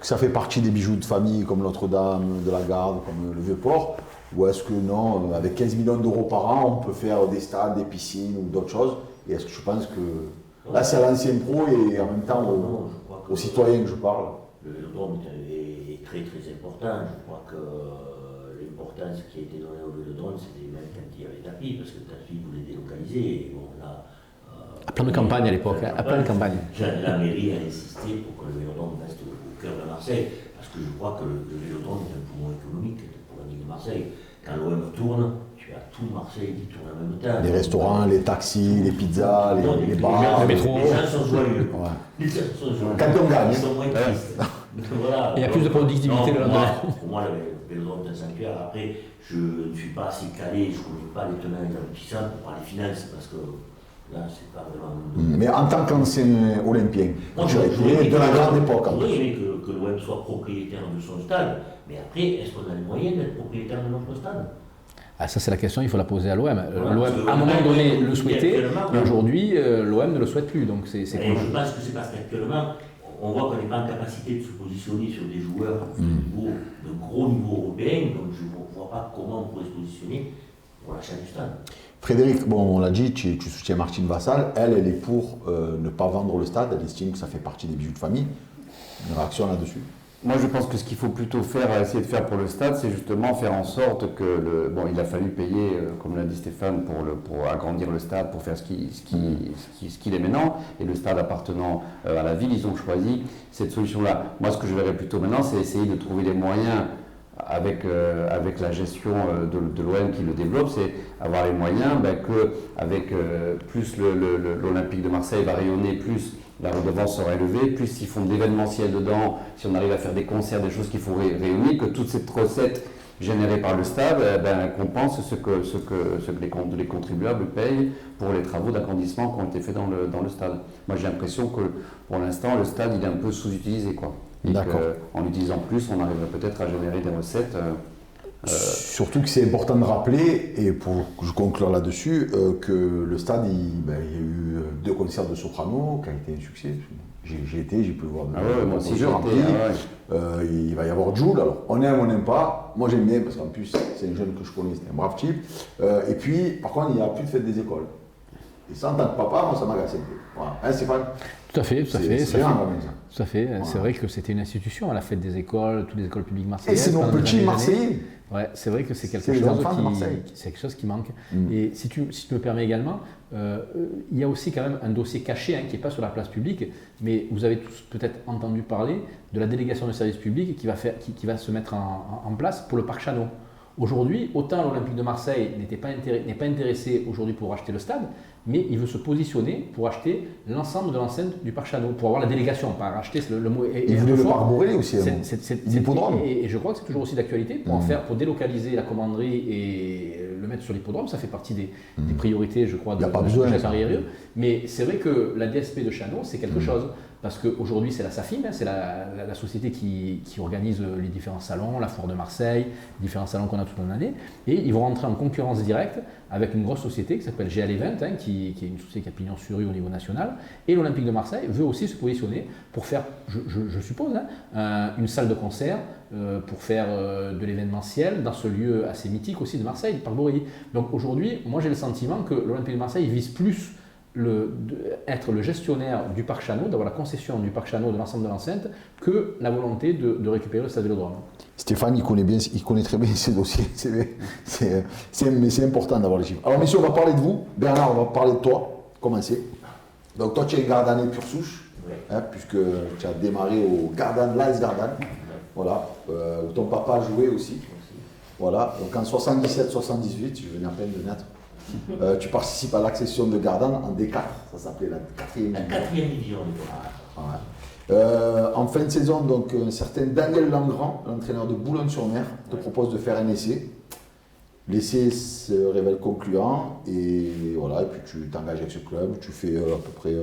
ça fait partie des bijoux de famille comme Notre-Dame, de la Garde, comme le Vieux-Port, ou est-ce que non, avec 15 millions d'euros par an, on peut faire des stades, des piscines ou d'autres choses? Et est-ce que tu penses que là c'est à l'ancien pro et en même temps aux citoyens que je parle? Le Vélodrome est très très important. Je crois que l'importance qui a été donnée au Vélodrome, c'était même quand il y avait tapis, parce que tapis voulait délocaliser. Et bon, là, À plan de campagne à l'époque, à plan de campagne. La mairie a insisté pour que le Vélodrome reste au cœur de Marseille, parce que je crois que le Vélodrome est un poumon économique pour la ville de Marseille. Quand l'OM tourne, tu as tout Marseille qui tourne en même temps. Les restaurants, les taxis, les pizzas, les bars, le métro. Les gens sont joyeux. Ouais. Les gens sont joyeux. Quand on gagne. Ils sont moins tristes. Voilà. Et il y a plus de productivité le lendemain. Pour moi, le Vélodrome est un sanctuaire. Après, je ne suis pas assez calé, je ne connais pas les tenants et les aboutissants pour parler finances, parce que là, c'est pas vraiment. Mais en tant qu'ancien olympien, Moi, tu as été de la grande époque. En j'aurais plus. aimé que l'OM soit propriétaire de son stade, mais après, est-ce qu'on a les moyens d'être propriétaire de notre stade? Ah, ça, c'est la question, il faut la poser à l'OM. Voilà, L'OM, à un moment donné, le souhaitait, actuellement, et aujourd'hui, l'OM ne le souhaite plus. Donc, c'est Et je pense que c'est parce qu'actuellement, on voit qu'on n'est pas en capacité de se positionner sur des joueurs de gros niveau européen, donc je ne vois pas comment on pourrait se positionner pour l'achat du stade. Frédéric, bon, on l'a dit, tu soutiens Martine Vassal. Elle est pour ne pas vendre le stade. Elle estime que ça fait partie des bijoux de famille. Une réaction là-dessus? Moi, je pense que ce qu'il faut plutôt essayer de faire pour le stade, c'est justement faire en sorte que il a fallu payer, comme l'a dit Stéphane, pour agrandir le stade, pour faire ce qu'il est maintenant, et le stade appartenant à la ville, ils ont choisi cette solution-là. Moi, ce que je verrais plutôt maintenant, c'est essayer de trouver les moyens avec la gestion de l'OM qui le développe, c'est avoir les moyens qu'avec plus l'Olympique de Marseille va rayonner, plus la redevance sera élevée, plus ils font de l'événementiel dedans, si on arrive à faire des concerts, des choses qu'il faut réunir, que toute cette recette générée par le stade compense ce que les contribuables payent pour les travaux d'agrandissement qui ont été faits dans le stade. Moi j'ai l'impression que pour l'instant le stade il est un peu sous-utilisé, quoi. D'accord. En l'utilisant plus, on arriverait peut-être à générer des recettes. Surtout que c'est important de rappeler, et pour que je conclure là-dessus, que le stade, il y a eu 2 concerts de soprano qui ont été un succès. J'ai été, j'ai pu le voir. Moi aussi j'ai été. Il va y avoir Jules, alors on aime, on n'aime pas. Moi j'aime bien parce qu'en plus c'est un jeune que je connais, c'est un brave type. Et puis par contre il n'y a plus de fête des écoles. Et ça en tant que papa, moi ça m'agace un peu. Voilà. Hein, Stéphane? Tout à fait, tout à fait. C'est bien, quand même, ça. Tout à fait. Voilà. C'est vrai que c'était une institution, la fête des écoles, toutes les écoles publiques marseillaises. Et c'est nos pendant petits des Marseillais. années. Ouais, c'est vrai que c'est quelque C'est les chose enfants de Marseille. c'est quelque chose qui manque. Et si tu me permets également, il y a aussi quand même un dossier caché qui n'est pas sur la place publique, mais vous avez tous peut-être entendu parler de la délégation de service public qui va se mettre en place pour le parc Chano. Aujourd'hui, autant l'Olympique de Marseille n'est pas intéressé aujourd'hui pour acheter le stade, mais il veut se positionner pour acheter l'ensemble de l'enceinte du parc Chano, pour avoir la délégation, pas racheter, le mot est Il un voulait peu le fort. parc Borélé aussi. L'hippodrome. Et je crois que c'est toujours aussi d'actualité pour délocaliser la commanderie et le mettre sur l'hippodrome. Ça fait partie des priorités, je crois, de a pas besoin, Jacques ça. Henri-Rieu. Mais c'est vrai que la DSP de Chano, c'est quelque chose. Parce qu'aujourd'hui, c'est la SAFIM, c'est la société qui organise les différents salons, la Foire de Marseille, les différents salons qu'on a toute l'année. Et ils vont rentrer en concurrence directe avec une grosse société qui s'appelle GL Event, qui est une société qui a pignon sur rue au niveau national. Et l'Olympique de Marseille veut aussi se positionner pour faire, je suppose, une salle de concert, pour faire de l'événementiel dans ce lieu assez mythique aussi de Marseille, le Parc Borelli. Donc aujourd'hui, moi j'ai le sentiment que l'Olympique de Marseille vise plus être le gestionnaire du parc Chano, d'avoir la concession du parc Chano de l'ensemble de l'enceinte, que la volonté de récupérer le stade Vélodrome. Stéphane, il connaît très bien ces dossiers. C'est important d'avoir les chiffres. Alors messieurs, on va parler de vous. Bernard, on va parler de toi. Commencez. Donc toi, tu es Gardanais pure souche, puisque tu as démarré au Gardanne, l'AS Gardanne. Voilà, où ton papa jouait aussi. Voilà, donc en 77-78, je venais à peine de naître. Tu participes à l'accession de Gardanne en D4, ça s'appelait la 4e La 4e division. En fin de saison, donc, un certain Daniel Langrand, l'entraîneur de Boulogne-sur-Mer, te propose de faire un essai. L'essai se révèle concluant et voilà, et puis tu t'engages avec ce club, tu fais à peu près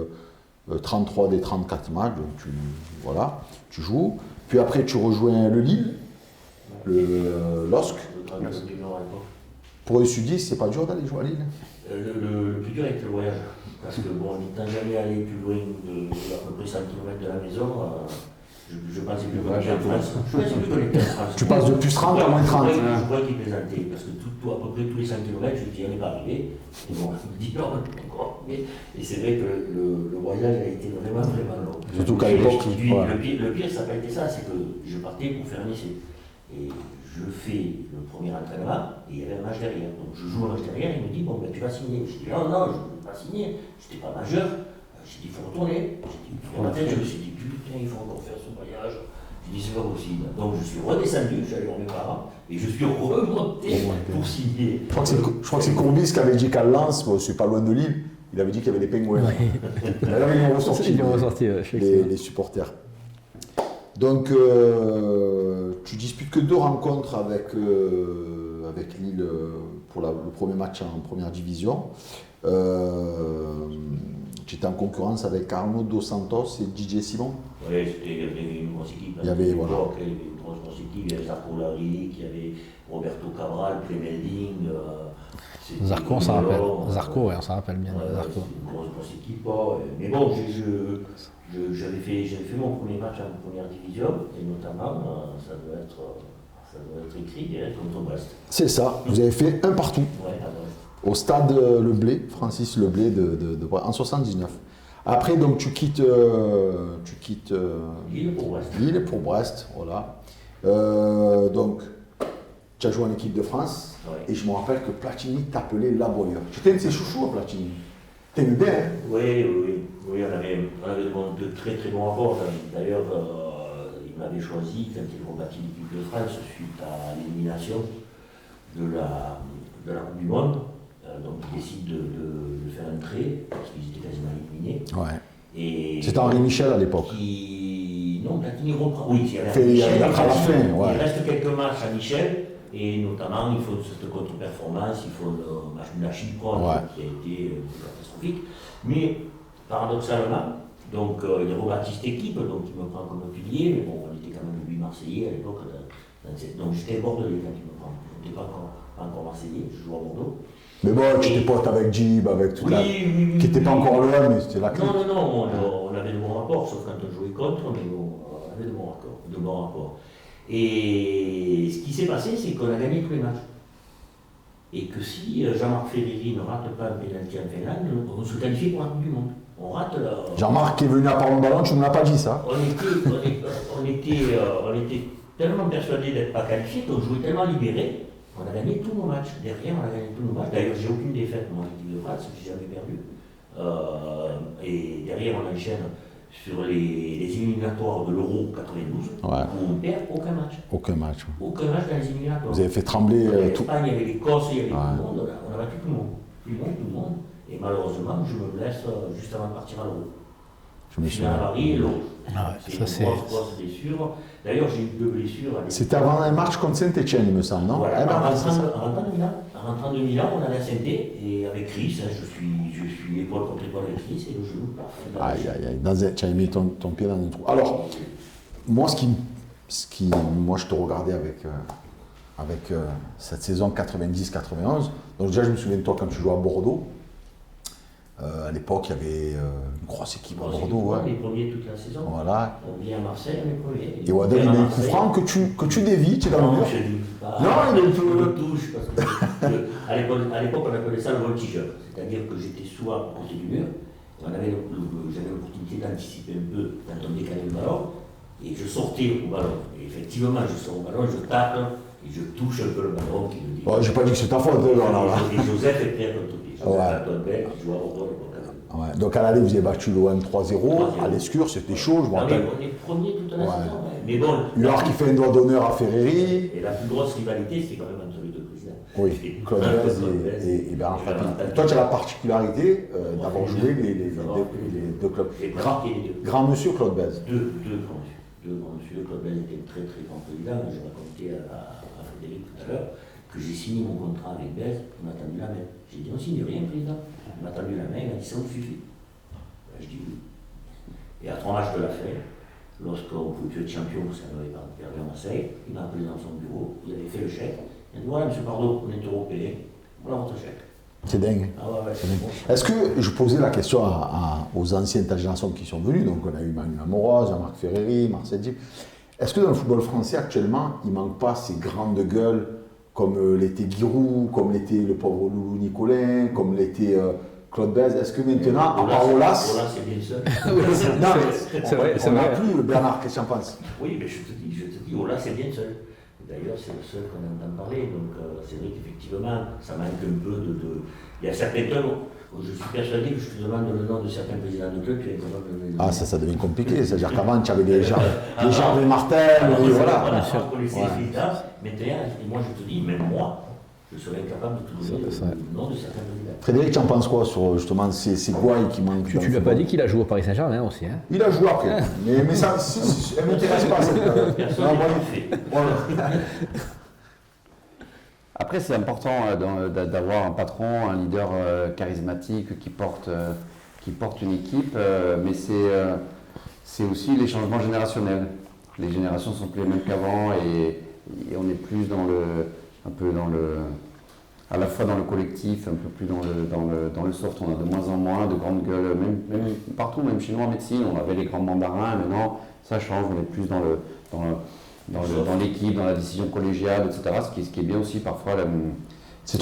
33 des 34 matchs, donc tu joues. Puis après tu rejoins le Lille, le LOSC. Pour les sudistes, c'est pas dur d'aller jouer à Lille? Le plus dur était le voyage. Parce que bon, n'étant jamais allé plus loin de à peu près 100 km de la maison, je pensais plus qu'on était en France. Je pensais plus qu'on était en France. Tu passes de plus 30 à moins 30. Je crois qu'il plaisantait. Parce que à peu près tous les 100 km, je me dis, on n'est pas arrivé. Et bon, il me dit non, encore. Et c'est vrai que le voyage a été vraiment, vraiment long. Surtout qu'à l'époque. Le pire, ça n'a pas été ça, c'est que je partais pour faire un essai. Et je fais le premier entraînement et il y avait un match derrière. Donc je joue un match derrière, il me dit bon ben tu vas signer. Je dis non, je ne veux pas signer, je n'étais pas majeur. J'ai dit il faut retourner. Dans ma tête je me suis dit putain il faut encore faire ce voyage. J'ai dit c'est pas possible. Donc je suis redescendu, je suis allé voir mes parents et je suis remonté pour signer. Je crois que c'est Courbis qui avait dit qu'à Lens, bon, c'est pas loin de Lille, il avait dit qu'il y avait des pingouins. D'ailleurs ils l'ont ressorti, les supporters. Donc, tu disputes que 2 rencontres avec Lille pour le premier match en première division. Tu étais en concurrence avec Arnaud Dos Santos et DJ Simon. Oui, il y avait une grosse équipe. Il y avait, voilà. Il y avait une grosse équipe, il y avait Zarco Laric, il y avait Roberto Cabral, Clemelding. Zarco, on s'en rappelle. Zarco, on s'en rappelle bien. Zarco. C'est une grosse équipe. Mais bon, j'avais fait mon premier match en première division, et notamment, ça doit être écrit direct contre Brest. C'est ça, vous avez fait un partout. Ouais, à Brest. Au stade Le Blé, Francis Le Blé de en 79. Après, donc, tu quittes Lille pour Brest, voilà. Donc, tu as joué en équipe de France, ouais. Et je me rappelle que Platini t'appelait l'aboyeur. Tu étais un de ses chouchous, Platini. T'aimais bien, hein? Oui, on avait de très très bons rapports. D'ailleurs, il m'avait choisi quand il rebâtit l'équipe de France suite à l'élimination de la Coupe du Monde. Donc il décide de faire un trait, parce qu'ils étaient quasiment éliminés. Ouais. C'était Henri Michel à l'époque. Non, Platini reprend. Oui, il y avait Michel, après la fin, ouais. Il reste quelques matchs à Michel, et notamment il faut cette contre-performance, il faut le match de la Chypre, ouais. Qui a été catastrophique. Mais paradoxalement, donc il rebâtit cette équipe, donc il me prend comme pilier, mais bon, on était quand même 8 Marseillais à l'époque. Donc j'étais bordelais quand il me prend. Je n'étais pas encore Marseillais, je joue à Bordeaux. Mais bon, tu étais pote avec Jib, avec tout ça. Qui n'était pas encore loin, mais c'était la clé. Non, on avait de bons rapports, sauf quand on jouait contre, mais bon, on avait de bons rapports. Et ce qui s'est passé, c'est qu'on a gagné tous les matchs. Et que si Jean-Marc Ferreri ne rate pas un pénalty en Finlande, on se qualifie pour la Coupe du Monde. On rate la... Jean-Marc qui est venu à part le ballon, tu ne me l'as pas dit ça. On était tellement persuadés d'être pas qualifiés qu'on jouait tellement libérés. On a gagné tous nos matchs. Derrière, on a gagné tous nos matchs. D'ailleurs, j'ai aucune défaite, moi, en équipe de France, j'ai jamais perdu. Et derrière, on enchaîne sur les éliminatoires de l'Euro 92, ouais. Où on perd aucun match. Aucun match. Aucun match dans les éliminatoires. Vous avez fait trembler tout. l'Espagne, il y avait l'Écosse, il y avait tout le monde. On a battu tout le monde. Tout le monde. Et malheureusement, je me blesse juste avant de partir à l'Euro. Je me souviens. À Paris et l'Euro. C'est une grosse blessure. D'ailleurs, j'ai eu 2 blessures. C'était avant un match contre Saint-Etienne, il me semble, non? Voilà, en rentrant de Milan, on allait à Saint-Etienne et avec Chris, je suis épaule contre épaule avec Chris et le genou parfait. Aïe, tu as mis ton pied dans un trou. Alors, moi, moi je te regardais avec cette saison 90-91. Donc déjà, je me souviens de toi quand tu jouais à Bordeaux. À l'époque, il y avait une grosse équipe à Bordeaux. Ouais. Les premiers toute la saison. Voilà. On vient à Marseille, les premiers. Et Wadel, il met un coup franc que tu dévis, tu es dans le mur. Non, il me touche. Parce que à l'époque, on appelait ça le voltigeur. C'est-à-dire que j'étais soit à côté du mur, j'avais l'opportunité d'anticiper un peu quand on décalait le ballon, et je sortais au ballon. Et effectivement, je sors au ballon, je tape, et je touche un peu le ballon. J'ai pas dit que c'est ta faute. Et Joseph est prêt à contre pied. Ouais. Donc à l'aller, vous avez battu l'OM 3-0. À l'Escure, c'était chaud, je me rappelle. On est premier toute la saison. Mais bon, Huard qui fait un doigt d'honneur à Ferreri. Et la plus grosse rivalité, c'est quand même entre les deux présidents. Oui, Claude Bèze et Bernard Tapie. Toi, tu as la particularité d'avoir joué les deux clubs. Grand monsieur Claude Bèze. Deux grands monsieur. Claude Bèze était un très très grand président. Je racontais à Frédéric tout à l'heure que j'ai signé mon contrat avec Bèze, on m'a tendu la main. J'ai dit on signe rien, président. Il m'a tendu la main, il m'a dit ça vous suffit. Je dis oui. Et à 3 matchs de la fin, lorsqu'on pouvait être champion, parce qu'on avait perdu à Marseille, il m'a appelé dans son bureau, il avait fait le chèque. Il a dit voilà, monsieur Pardo, on est européen, voilà votre chèque. C'est dingue. Ah ouais, c'est dingue. Est-ce que je posais la question aux anciennes générations qui sont venues, donc on a eu Manu Amoroz, Jean-Marc Ferreri, Marcel Dib. Est-ce que dans le football français actuellement, il ne manque pas ces grandes gueules comme l'était Giroud, comme l'était le pauvre Loulou Nicolin, comme l'était Claude Bèze? Est-ce que maintenant, à part Olas, c'est bien seul. C'est vrai. On n'a plus Bernard, qu'est-ce que tu en penses? Oui, mais je te dis, Olas c'est bien seul. D'ailleurs, c'est le seul qu'on entend parler. Donc, c'est vrai qu'effectivement, ça manque un peu de. Il y a certains clubs où je suis persuadé que je te demande le nom de certains présidents de club, tu es incapable de le dire. Ah, ça devient compliqué. C'est-à-dire qu'avant, tu avais des Gervais Martel, voilà. On connaissait les résultats, mais d'ailleurs, et moi je te dis, même moi, je serais incapable de te donner le nom de certains présidents. Frédéric, tu en penses quoi sur justement ces Gouailles qui manquent? Tu lui as pas dit qu'il a joué au Paris Saint-Germain aussi, hein? Il a joué après, mais ça, elle ne m'intéresse pas cette période. Personne Non, n'a moi, fait. voilà. Après, c'est important d'avoir un patron, un leader charismatique qui porte une équipe, mais c'est aussi les changements générationnels. Les générations sont plus les mêmes qu'avant et on est plus à la fois dans le collectif, un peu plus dans le soft. On a de moins en moins de grandes gueules, même partout, même chez nous en médecine, on avait les grands mandarins, maintenant ça change, on est plus dans l'équipe, dans la décision collégiale, etc. Ce qui est bien aussi parfois. C'est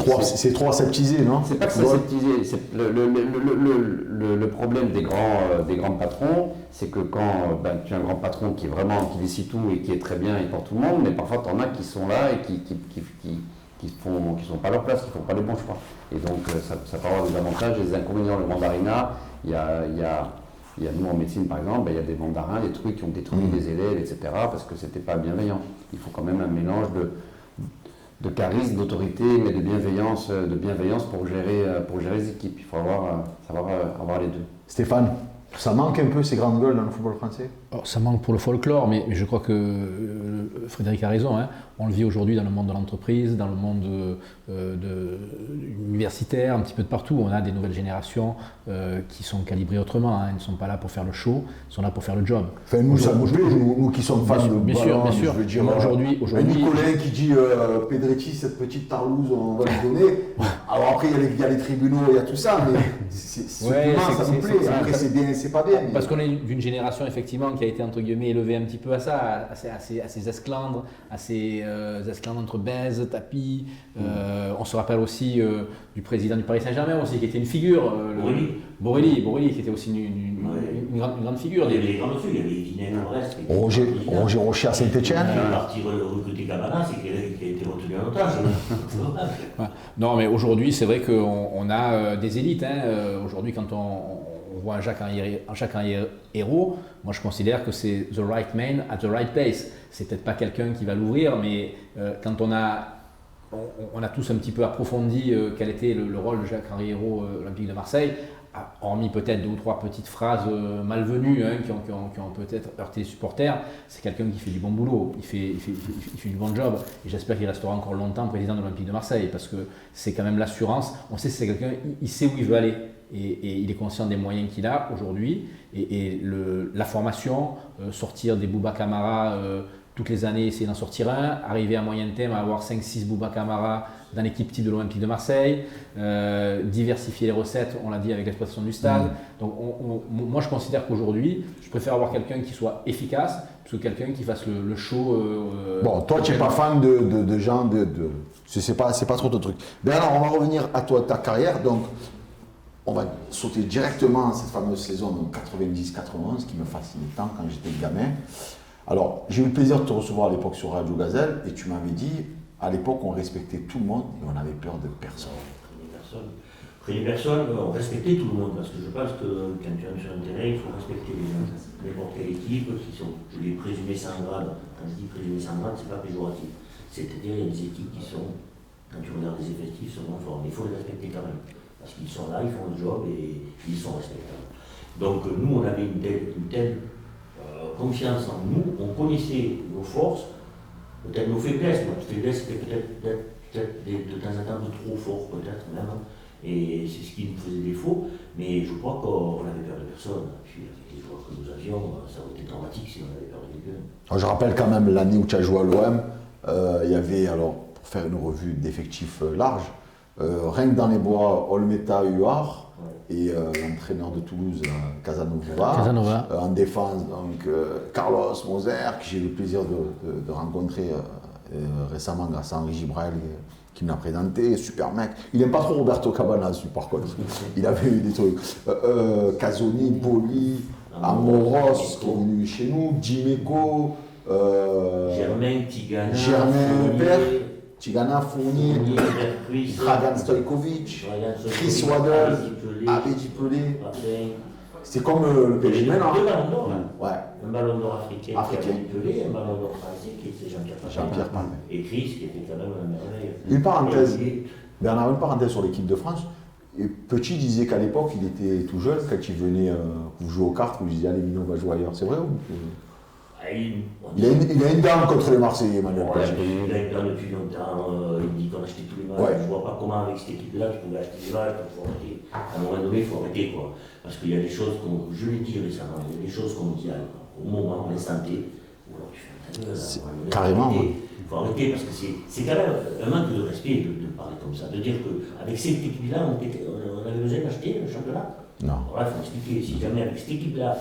trop aseptisé, non? C'est pas que c'est aseptisé. C'est le problème des grands patrons, c'est que quand tu as un grand patron qui décide tout et qui est très bien, il porte tout le monde, mais parfois tu en as qui sont là et qui sont pas à leur place, qui font pas les bons choix. Et donc ça peut avoir des avantages et des inconvénients. Le mandarinat, il y a nous en médecine par exemple, il y a des mandarins, des trucs qui ont détruit des élèves, etc. parce que c'était pas bienveillant. Il faut quand même un mélange de charisme, d'autorité, mais de bienveillance pour gérer les équipes. Il faut savoir avoir les deux. Stéphane, ça manque un peu ces grandes gueules dans le football français? Alors, ça manque pour le folklore, mais je crois que Frédéric a raison, hein. On le vit aujourd'hui dans le monde de l'entreprise, dans le monde universitaire, un petit peu de partout. On a des nouvelles générations qui sont calibrées autrement, hein. Ils ne sont pas là pour faire le show, ils sont là pour faire le job. Enfin, nous, ça nous plaît, nous qui sommes fans de bien ballon, sûr. je veux dire, Aujourd'hui, un Nicolin qui dit Pedretti, cette petite tarlouse, on va lui donner. Alors après, il y a les tribunaux, il y a tout ça, mais ça nous plaît. Après, c'est bien, c'est pas bien. Mais... Parce qu'on est d'une génération, effectivement, qui a été, entre guillemets, élevée un petit peu à ça, à ces esclandres, esclandres entre baise, tapis. On se rappelle aussi du président du Paris Saint-Germain aussi, qui était une figure. Borrelli, qui était aussi une grande figure. Il y avait des grandes figures, il y avait Guinéen Brest. Roger Rocher à Saint-Etienne. Il est parti recruter Cabana, c'est qu'il a été retenu en otage. Non, mais aujourd'hui, c'est vrai qu'on a des élites. Hein. Aujourd'hui, quand on voit un Jacques-Henri Hérault, moi je considère que c'est the right man at the right place. C'est peut-être pas quelqu'un qui va l'ouvrir, mais quand on a tous un petit peu approfondi quel était le rôle de Jacques-Henri Hérault à l'Olympique de Marseille, hormis peut-être 2 ou 3 petites phrases malvenues qui ont peut-être heurté les supporters, c'est quelqu'un qui fait du bon boulot, il fait du bon job, et j'espère qu'il restera encore longtemps président de l'Olympique de Marseille, parce que c'est quand même l'assurance, on sait que c'est quelqu'un, il sait où il veut aller, et il est conscient des moyens qu'il a aujourd'hui, et la formation, sortir des Bouba Camara toutes les années, essayer d'en sortir un, arriver à moyen terme à avoir 5-6 Bouba Camara dans l'équipe type de l'Olympique de Marseille, diversifier les recettes, on l'a dit avec l'exploitation du stade. Donc moi je considère qu'aujourd'hui, je préfère avoir quelqu'un qui soit efficace plutôt que quelqu'un qui fasse le show. Bon, toi tu n'es pas fan de gens, c'est pas trop ton truc. Ben alors on va revenir à toi, ta carrière. Donc on va sauter directement à cette fameuse saison 90-91 qui me fascinait tant quand j'étais gamin. Alors, j'ai eu le plaisir de te recevoir à l'époque sur Radio Gazelle et tu m'avais dit, à l'époque, on respectait tout le monde et on avait peur de personne. Après les personnes, on respectait tout le monde parce que je pense que quand tu entres sur un terrain, il faut respecter les gens. N'importe quelle équipe qui sont les présumés sans grade. Quand je dis présumés sans grade, c'est pas péjoratif. C'est-à-dire, il y a des équipes qui sont, quand tu regardes les effectifs, sont en forme. Il faut les respecter quand même. Parce qu'ils sont là, ils font le job et ils sont respectables. Donc, nous, on avait une telle confiance en nous, on connaissait nos forces, peut-être nos faiblesses. Notre faiblesse c'était peut-être de temps en temps de trop fort, peut-être même, et c'est ce qui nous faisait défaut, mais je crois qu'on avait peur de personne. Puis avec les joueurs que nous avions, ça aurait été dramatique si on avait peur de quelqu'un. Je rappelle quand même l'année où tu as joué à l'OM, il y avait, alors, pour faire une revue d'effectifs large, rien que dans les bois, Olmeta, Huard, et l'entraîneur de Toulouse, Casanova. En défense, donc Carlos Moser, que j'ai eu le plaisir de rencontrer récemment grâce à Henri Gibrel, qui me l'a présenté, super mec. Il n'aime pas trop Roberto Cabanas, lui, par contre. Il avait eu des trucs. Casoni, Poli, Amoros, qui est venu chez nous, Dimeco, Germain, Tigana, Germain, Fournier, père, Tigana, Fournier, Berghuis, Dragan Stojkovic, Chris Waddle, Abedi Pelé. C'est comme le PSG maintenant. Deux ballons d'or. Ouais. Un ballon d'or africain, Africain. qui avait Pelé, un ballon d'or français qui était Jean-Pierre Papin. Jean-Pierre Papin. Et Chris qui était quand même un merveille. Une parenthèse. Et- Bernard, une parenthèse sur l'équipe de France. Et Petit disait qu'à l'époque, il était tout jeune, quand il venait vous jouer aux cartes, vous disiez allez, Mino, on va jouer ailleurs. C'est vrai ou... il a une dame contre les Marseillais, Emmanuel Ouais, Petit. il a été là depuis longtemps, il dit qu'on achetait tous les matchs. Ouais. Je ne vois pas comment avec cette équipe-là tu pouvais acheter des matchs, il faut arrêter. À un moment donné, il faut arrêter quoi. Parce qu'il y a des choses qu'on, je l'ai dit récemment, il y a des choses qu'on dit au moment, à l'instant T, ou alors tu fais un ta gueule, à un moment donné, Carrément, il faut arrêter parce que c'est quand même un manque de respect de parler comme ça, de dire qu'avec cette équipe-là, on avait besoin d'acheter le championnat. Non. Voilà, il faut expliquer, si jamais avec cette équipe-là,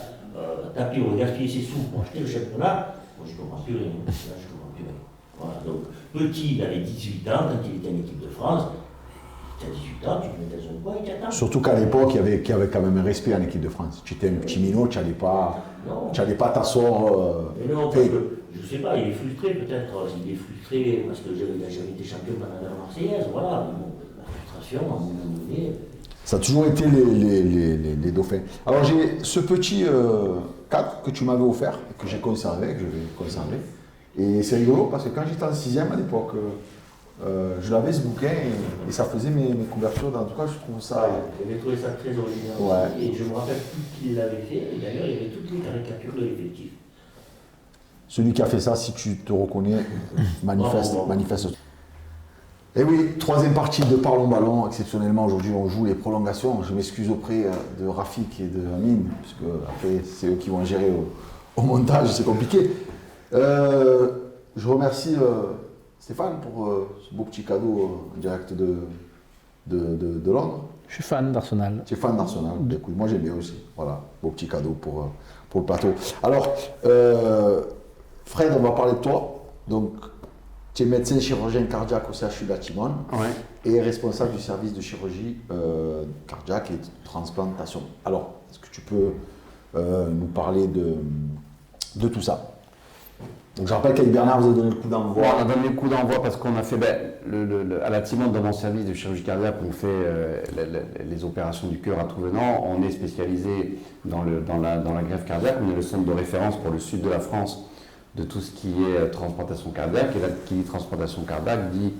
taper, on va gaspiller ses sous pour acheter le championnat, moi je ne comprends plus rien. Là, je comprends plus rien. Voilà, donc Petit, il avait 18 ans quand il était en équipe de France. Tu as 18 ans, tu te mets dans un coin et tu attends. Surtout qu'à l'époque, il y avait quand même un respect en équipe de France. Tu étais un petit minot, tu n'allais pas t'asseoir. Mais non, parce que, je ne sais pas, il est frustré peut-être. Il est frustré parce que j'avais été champion pendant la Marseillaise. Voilà, mais bon, la frustration, à un moment donné. Ça a toujours été les dauphins. Alors j'ai ce petit cadre que tu m'avais offert, que j'ai conservé, que je vais conserver. Et c'est rigolo parce que quand j'étais en 6e à l'époque, je l'avais ce bouquin et ça faisait mes couvertures. En tout cas, je trouve ça. J'avais trouvé ça très original. Ouais. Aussi, et je me rappelle plus qui l'avait fait. Et d'ailleurs, il y avait toutes les caricatures de l'effectif. Celui qui a fait ça, si tu te reconnais, manifeste. Bon. manifeste. Et oui, troisième partie de Parlons Ballon. Exceptionnellement, aujourd'hui, on joue les prolongations. Je m'excuse auprès de Rafik et de Amine, puisque après, c'est eux qui vont gérer au montage, c'est compliqué. Je remercie Stéphane pour ce beau petit cadeau en direct de Londres. Je suis fan d'Arsenal. Tu es fan d'Arsenal. Écoute, moi j'aime bien aussi. Voilà, beau petit cadeau pour le plateau. Alors, Fred, on va parler de toi. Donc, tu es médecin chirurgien cardiaque au CHU d'Atimone et responsable du service de chirurgie cardiaque et de transplantation. Alors, est-ce que tu peux nous parler de tout ça? Donc je rappelle qu'avec Bernard, vous avez donné le coup d'envoi. On a donné le coup d'envoi parce qu'on a fait, à la Timone, dans mon service de chirurgie cardiaque, on fait les opérations du cœur à tout venant. On est spécialisé dans la greffe cardiaque. On est le centre de référence pour le sud de la France de tout ce qui est transplantation cardiaque. Et là, qui dit transplantation cardiaque dit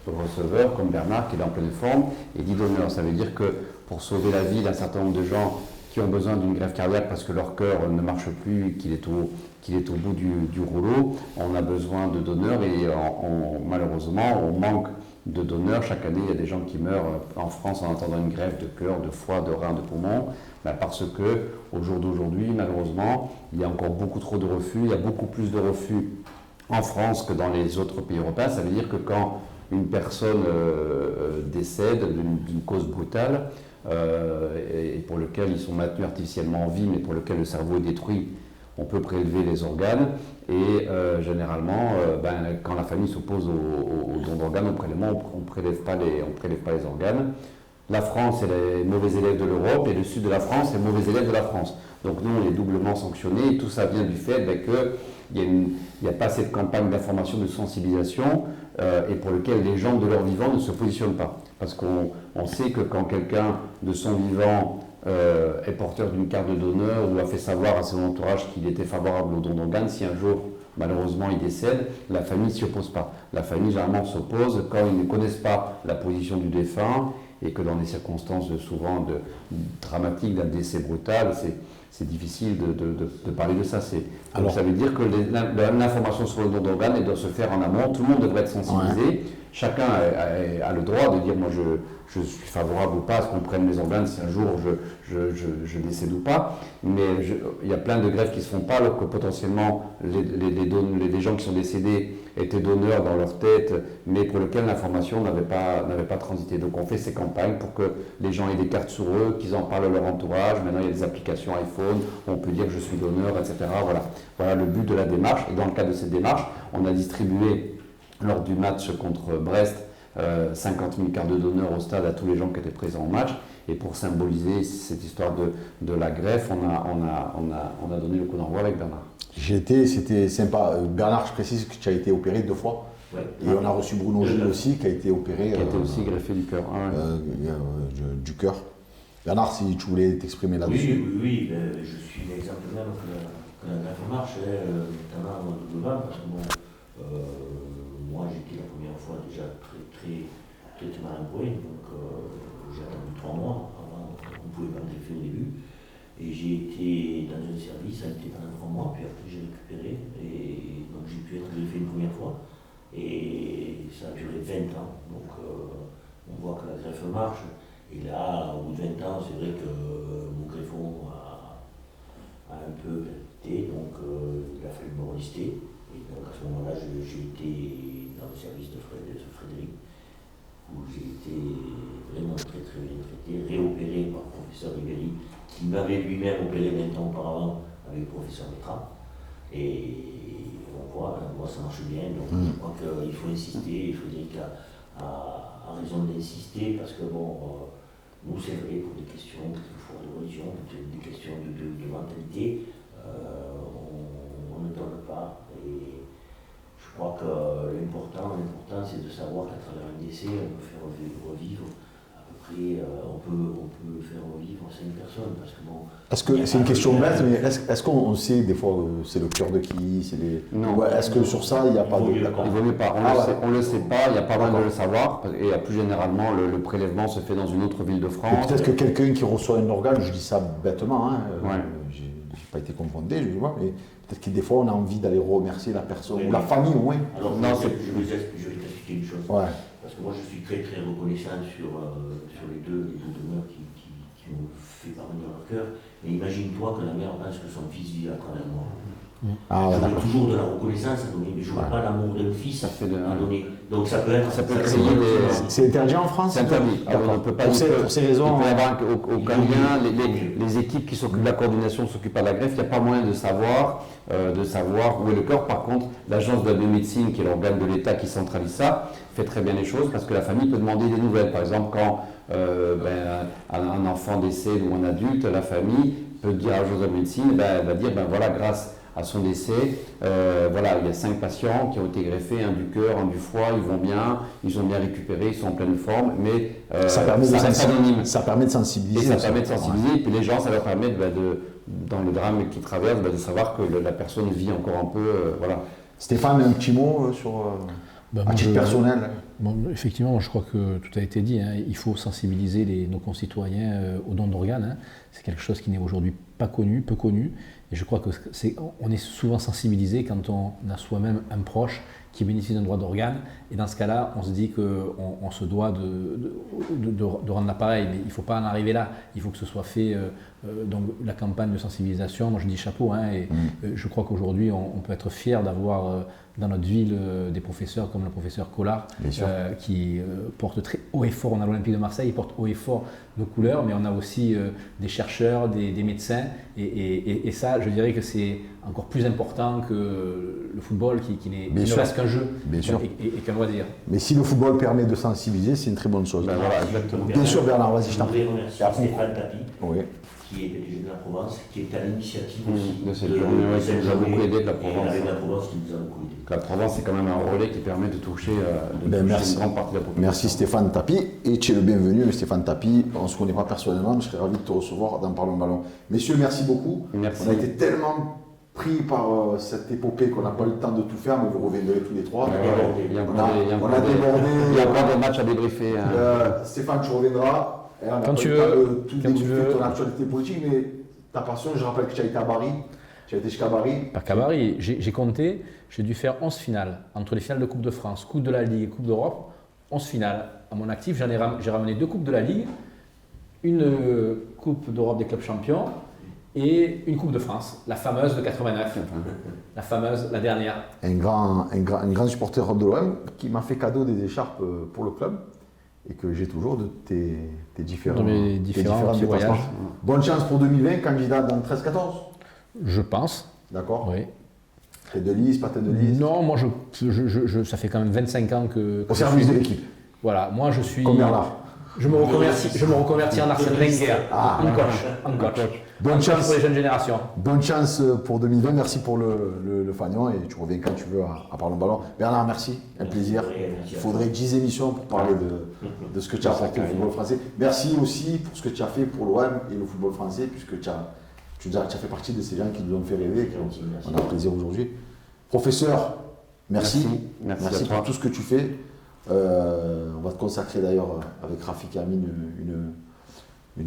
receveur, comme Bernard, qui est en pleine forme, et dit donneur. Ça veut dire que pour sauver la vie d'un certain nombre de gens qui ont besoin d'une greffe cardiaque parce que leur cœur ne marche plus, qu'il est au bout du rouleau, on a besoin de donneurs et malheureusement on manque de donneurs. Chaque année il y a des gens qui meurent en France en attendant une greffe de cœur, de foie, de rein, de poumon, parce que au jour d'aujourd'hui malheureusement il y a encore beaucoup trop de refus, il y a beaucoup plus de refus en France que dans les autres pays européens. Ça veut dire que quand une personne décède d'une cause brutale, et pour lequel ils sont maintenus artificiellement en vie, mais pour lequel le cerveau est détruit, on peut prélever les organes. Et généralement, quand la famille s'oppose au don d'organes, on ne prélève pas les organes. La France est les mauvais élèves de l'Europe et le sud de la France est les mauvais élèves de la France. Donc nous, on est doublement sanctionnés et tout ça vient du fait qu'il n'y a pas cette campagne d'information, de sensibilisation et pour lequel les gens de leur vivant ne se positionnent pas. Parce qu'on sait que quand quelqu'un de son vivant est porteur d'une carte de donneur ou a fait savoir à son entourage qu'il était favorable au don d'organes, si un jour malheureusement il décède, la famille ne s'y oppose pas. La famille généralement s'oppose quand ils ne connaissent pas la position du défunt et que dans des circonstances souvent dramatiques d'un décès brutal, c'est difficile de parler de ça. Donc ça veut dire que l'information sur le don d'organes, elle doit se faire en amont. Tout le monde devrait être sensibilisé. Ouais. Chacun a le droit de dire moi je suis favorable ou pas à ce qu'on prenne mes organes si un jour je décède ou pas. Mais il y a plein de greffes qui ne se font pas alors que potentiellement les gens qui sont décédés étaient donneurs dans leur tête, mais pour lesquels l'information n'avait pas transité. Donc on fait ces campagnes pour que les gens aient des cartes sur eux, qu'ils en parlent à leur entourage. Maintenant il y a des applications iPhone, on peut dire que je suis donneur, etc. Voilà le but de la démarche. Et dans le cadre de cette démarche, on a distribué lors du match contre Brest 50 000 cartes d'honneur au stade à tous les gens qui étaient présents au match. Et pour symboliser cette histoire de la greffe, on a donné le coup d'envoi avec Bernard. C'était sympa. Bernard, je précise que tu as été opéré 2 fois. Ouais. Et on a reçu Bruno Gilles aussi, qui a été opéré. Qui a été aussi greffé du cœur. Du cœur. Bernard, si tu voulais t'exprimer là-dessus. Oui, je suis l'exemple même que la greffe marche, notamment en double vent, parce que moi j'étais la première fois déjà très mal employé, donc j'ai attendu 3 mois avant, on pouvait pas me greffer au début. Et j'ai été dans un service, ça a été pendant 3 mois, puis après j'ai récupéré, et donc j'ai pu être greffé une première fois, et ça a duré 20 ans, donc on voit que la greffe marche. Et là, au bout de 20 ans, c'est vrai que mon greffon a un peu été, donc il a fallu me relister. Et donc à ce moment-là, j'ai été dans le service de Frédéric, où j'ai été vraiment très bien traité, réopéré par le professeur Ribéry, qui m'avait lui-même opéré 20 ans auparavant avec le professeur Métra. Et on voit, moi ça marche bien, donc je crois qu'il faut insister, et Frédéric a raison d'insister, parce que nous c'est vrai, pour des questions de religion, des questions de mentalité, on ne donne pas. Et je crois que l'important c'est de savoir qu'à travers un décès, on peut faire revivre à peu près, on peut faire revivre 5 personnes. Est-ce que c'est une question bête, mais est-ce qu'on sait des fois c'est le cœur de qui, Non. Est-ce que sur ça il n'y a pas de. Il vaut mieux pas. On le sait pas, il n'y a pas besoin de le savoir. Et plus généralement, le prélèvement se fait dans une autre ville de France. Peut-être que quelqu'un qui reçoit un organe, je dis ça bêtement, Ouais. J'ai pas été confronté, je vois, mais peut-être que des fois on a envie d'aller remercier la personne, ou la famille au moins. Alors Non, je vais t'expliquer une chose. Ouais. Parce que moi je suis très reconnaissant sur les deux demeures qui m'ont fait parvenir leur cœur. Mais imagine-toi que la mère pense que son fils vit à travers moi. Ah, ouais, J'aurais toujours de la reconnaissance à donner, mais je n'aurais pas l'amour d'un fils Ça fait à donner. Donc ça peut être. créer des. C'est interdit en France? C'est interdit. On ne peut pas. Pour ces raisons. Il peut y avoir aucun lien. Les équipes qui s'occupent de la coordination s'occupent pas de la greffe. Il n'y a pas moyen de savoir où est le corps. Par contre, l'agence de la biomédecine, qui est l'organe de l'État qui centralise ça, fait très bien les choses, parce que la famille peut demander des nouvelles. Par exemple, quand un enfant décède ou un adulte, la famille peut dire à l'agence de la médecine, elle va dire voilà, grâce à son décès, il y a 5 patients qui ont été greffés, un du cœur, un du foie, ils vont bien, ils ont bien récupéré, ils sont en pleine forme, mais ça permet reste anonyme. Ça permet de sensibiliser. Et ça permet de sensibiliser, et puis les gens, ça leur permet, dans le drame qu'ils traversent, de savoir que la personne vit encore un peu. Voilà. Stéphane, un petit mot sur à titre personnel. Effectivement, je crois que tout a été dit. Il faut sensibiliser nos concitoyens au don d'organes. C'est quelque chose qui n'est aujourd'hui pas connu, peu connu. Et je crois qu'on est souvent sensibilisé quand on a soi-même un proche qui bénéficie d'un droit d'organe. Et dans ce cas-là, on se dit qu'on se doit de rendre l'appareil. Mais il ne faut pas en arriver là. Il faut que ce soit fait. Donc la campagne de sensibilisation, moi je dis chapeau. Et je crois qu'aujourd'hui, on peut être fier d'avoir dans notre ville des professeurs comme le professeur Collard qui porte très haut et fort. On a l'Olympique de Marseille, il porte haut et fort nos couleurs, mais on a aussi des chercheurs, des médecins. Et ça, je dirais que c'est encore plus important que le football qui ne reste qu'un jeu et qu'un loisir. Mais si le football permet de sensibiliser, c'est une très bonne chose. Voilà, exactement. Bien sûr, Bernard, vas-y, je t'en prie. Je voudrais remercier Stéphane Tapi, Oui. qui est PDG de la Provence, qui est à l'initiative aussi de cette journée, qui nous a beaucoup aidé de la Provence. Avec la Provence qui nous a beaucoup aidé. La Provence, c'est quand même un relais qui permet de toucher, merci. une grande partie de la population. Merci Stéphane Tapi, et tu es le bienvenu Stéphane Tapi. On ne se connaît pas personnellement, mais je serais ravi de te recevoir dans Parlons Ballon. Messieurs, merci beaucoup. Merci. On a été tellement pris par cette épopée qu'on n'a pas eu le temps de tout faire, mais vous reviendrez tous les trois. Il y a On a débordé. Il y a encore des matchs à débriefer. Stéphane, tu reviendras. On n'a pas eu le temps de tout débriefer ton actualité politique, mais ta passion, je rappelle que tu as été à Bari. Tu as été jusqu'à Bari. Par Bari, j'ai compté, j'ai dû faire 11 finales, entre les finales de Coupe de France, Coupe de la Ligue et Coupe d'Europe, 11 finales. À mon actif, j'ai ramené 2 Coupes de la Ligue, une Coupe d'Europe des clubs champions et une Coupe de France, la fameuse de 89, la fameuse, la dernière. Un grand supporter de l'OM qui m'a fait cadeau des écharpes pour le club et que j'ai toujours de tes différents voyages. Bonne chance pour 2020, candidat dans le 13-14. Je pense. D'accord. Oui. Tête de liste, pas tête de liste? Non, moi ça fait quand même 25 ans que. Au service de l'équipe. Voilà, moi je suis. Comme Bernard. Je me reconvertis en Arsène Wenger, en coach. Bonne chance. Pour les jeunes générations. Bonne chance pour 2020. Merci pour le fagnon et tu reviens quand tu veux à Parlons Ballon. Bernard, merci. Un plaisir. Il faudrait 10 émissions pour parler de ce que tu as apporté au football français. Merci aussi pour ce que tu as fait pour l'OM et le football français, puisque tu as fait partie de ces gens qui nous ont fait rêver et on a plaisir aujourd'hui. Professeur, merci. Merci pour tout ce que tu fais. On va te consacrer d'ailleurs avec Rafik Amin un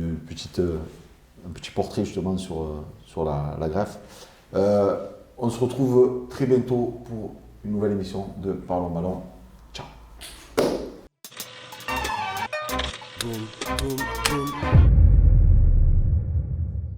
petit portrait justement sur la greffe. On se retrouve très bientôt pour une nouvelle émission de Parlons Ballon. Ciao. Boom, boom, boom.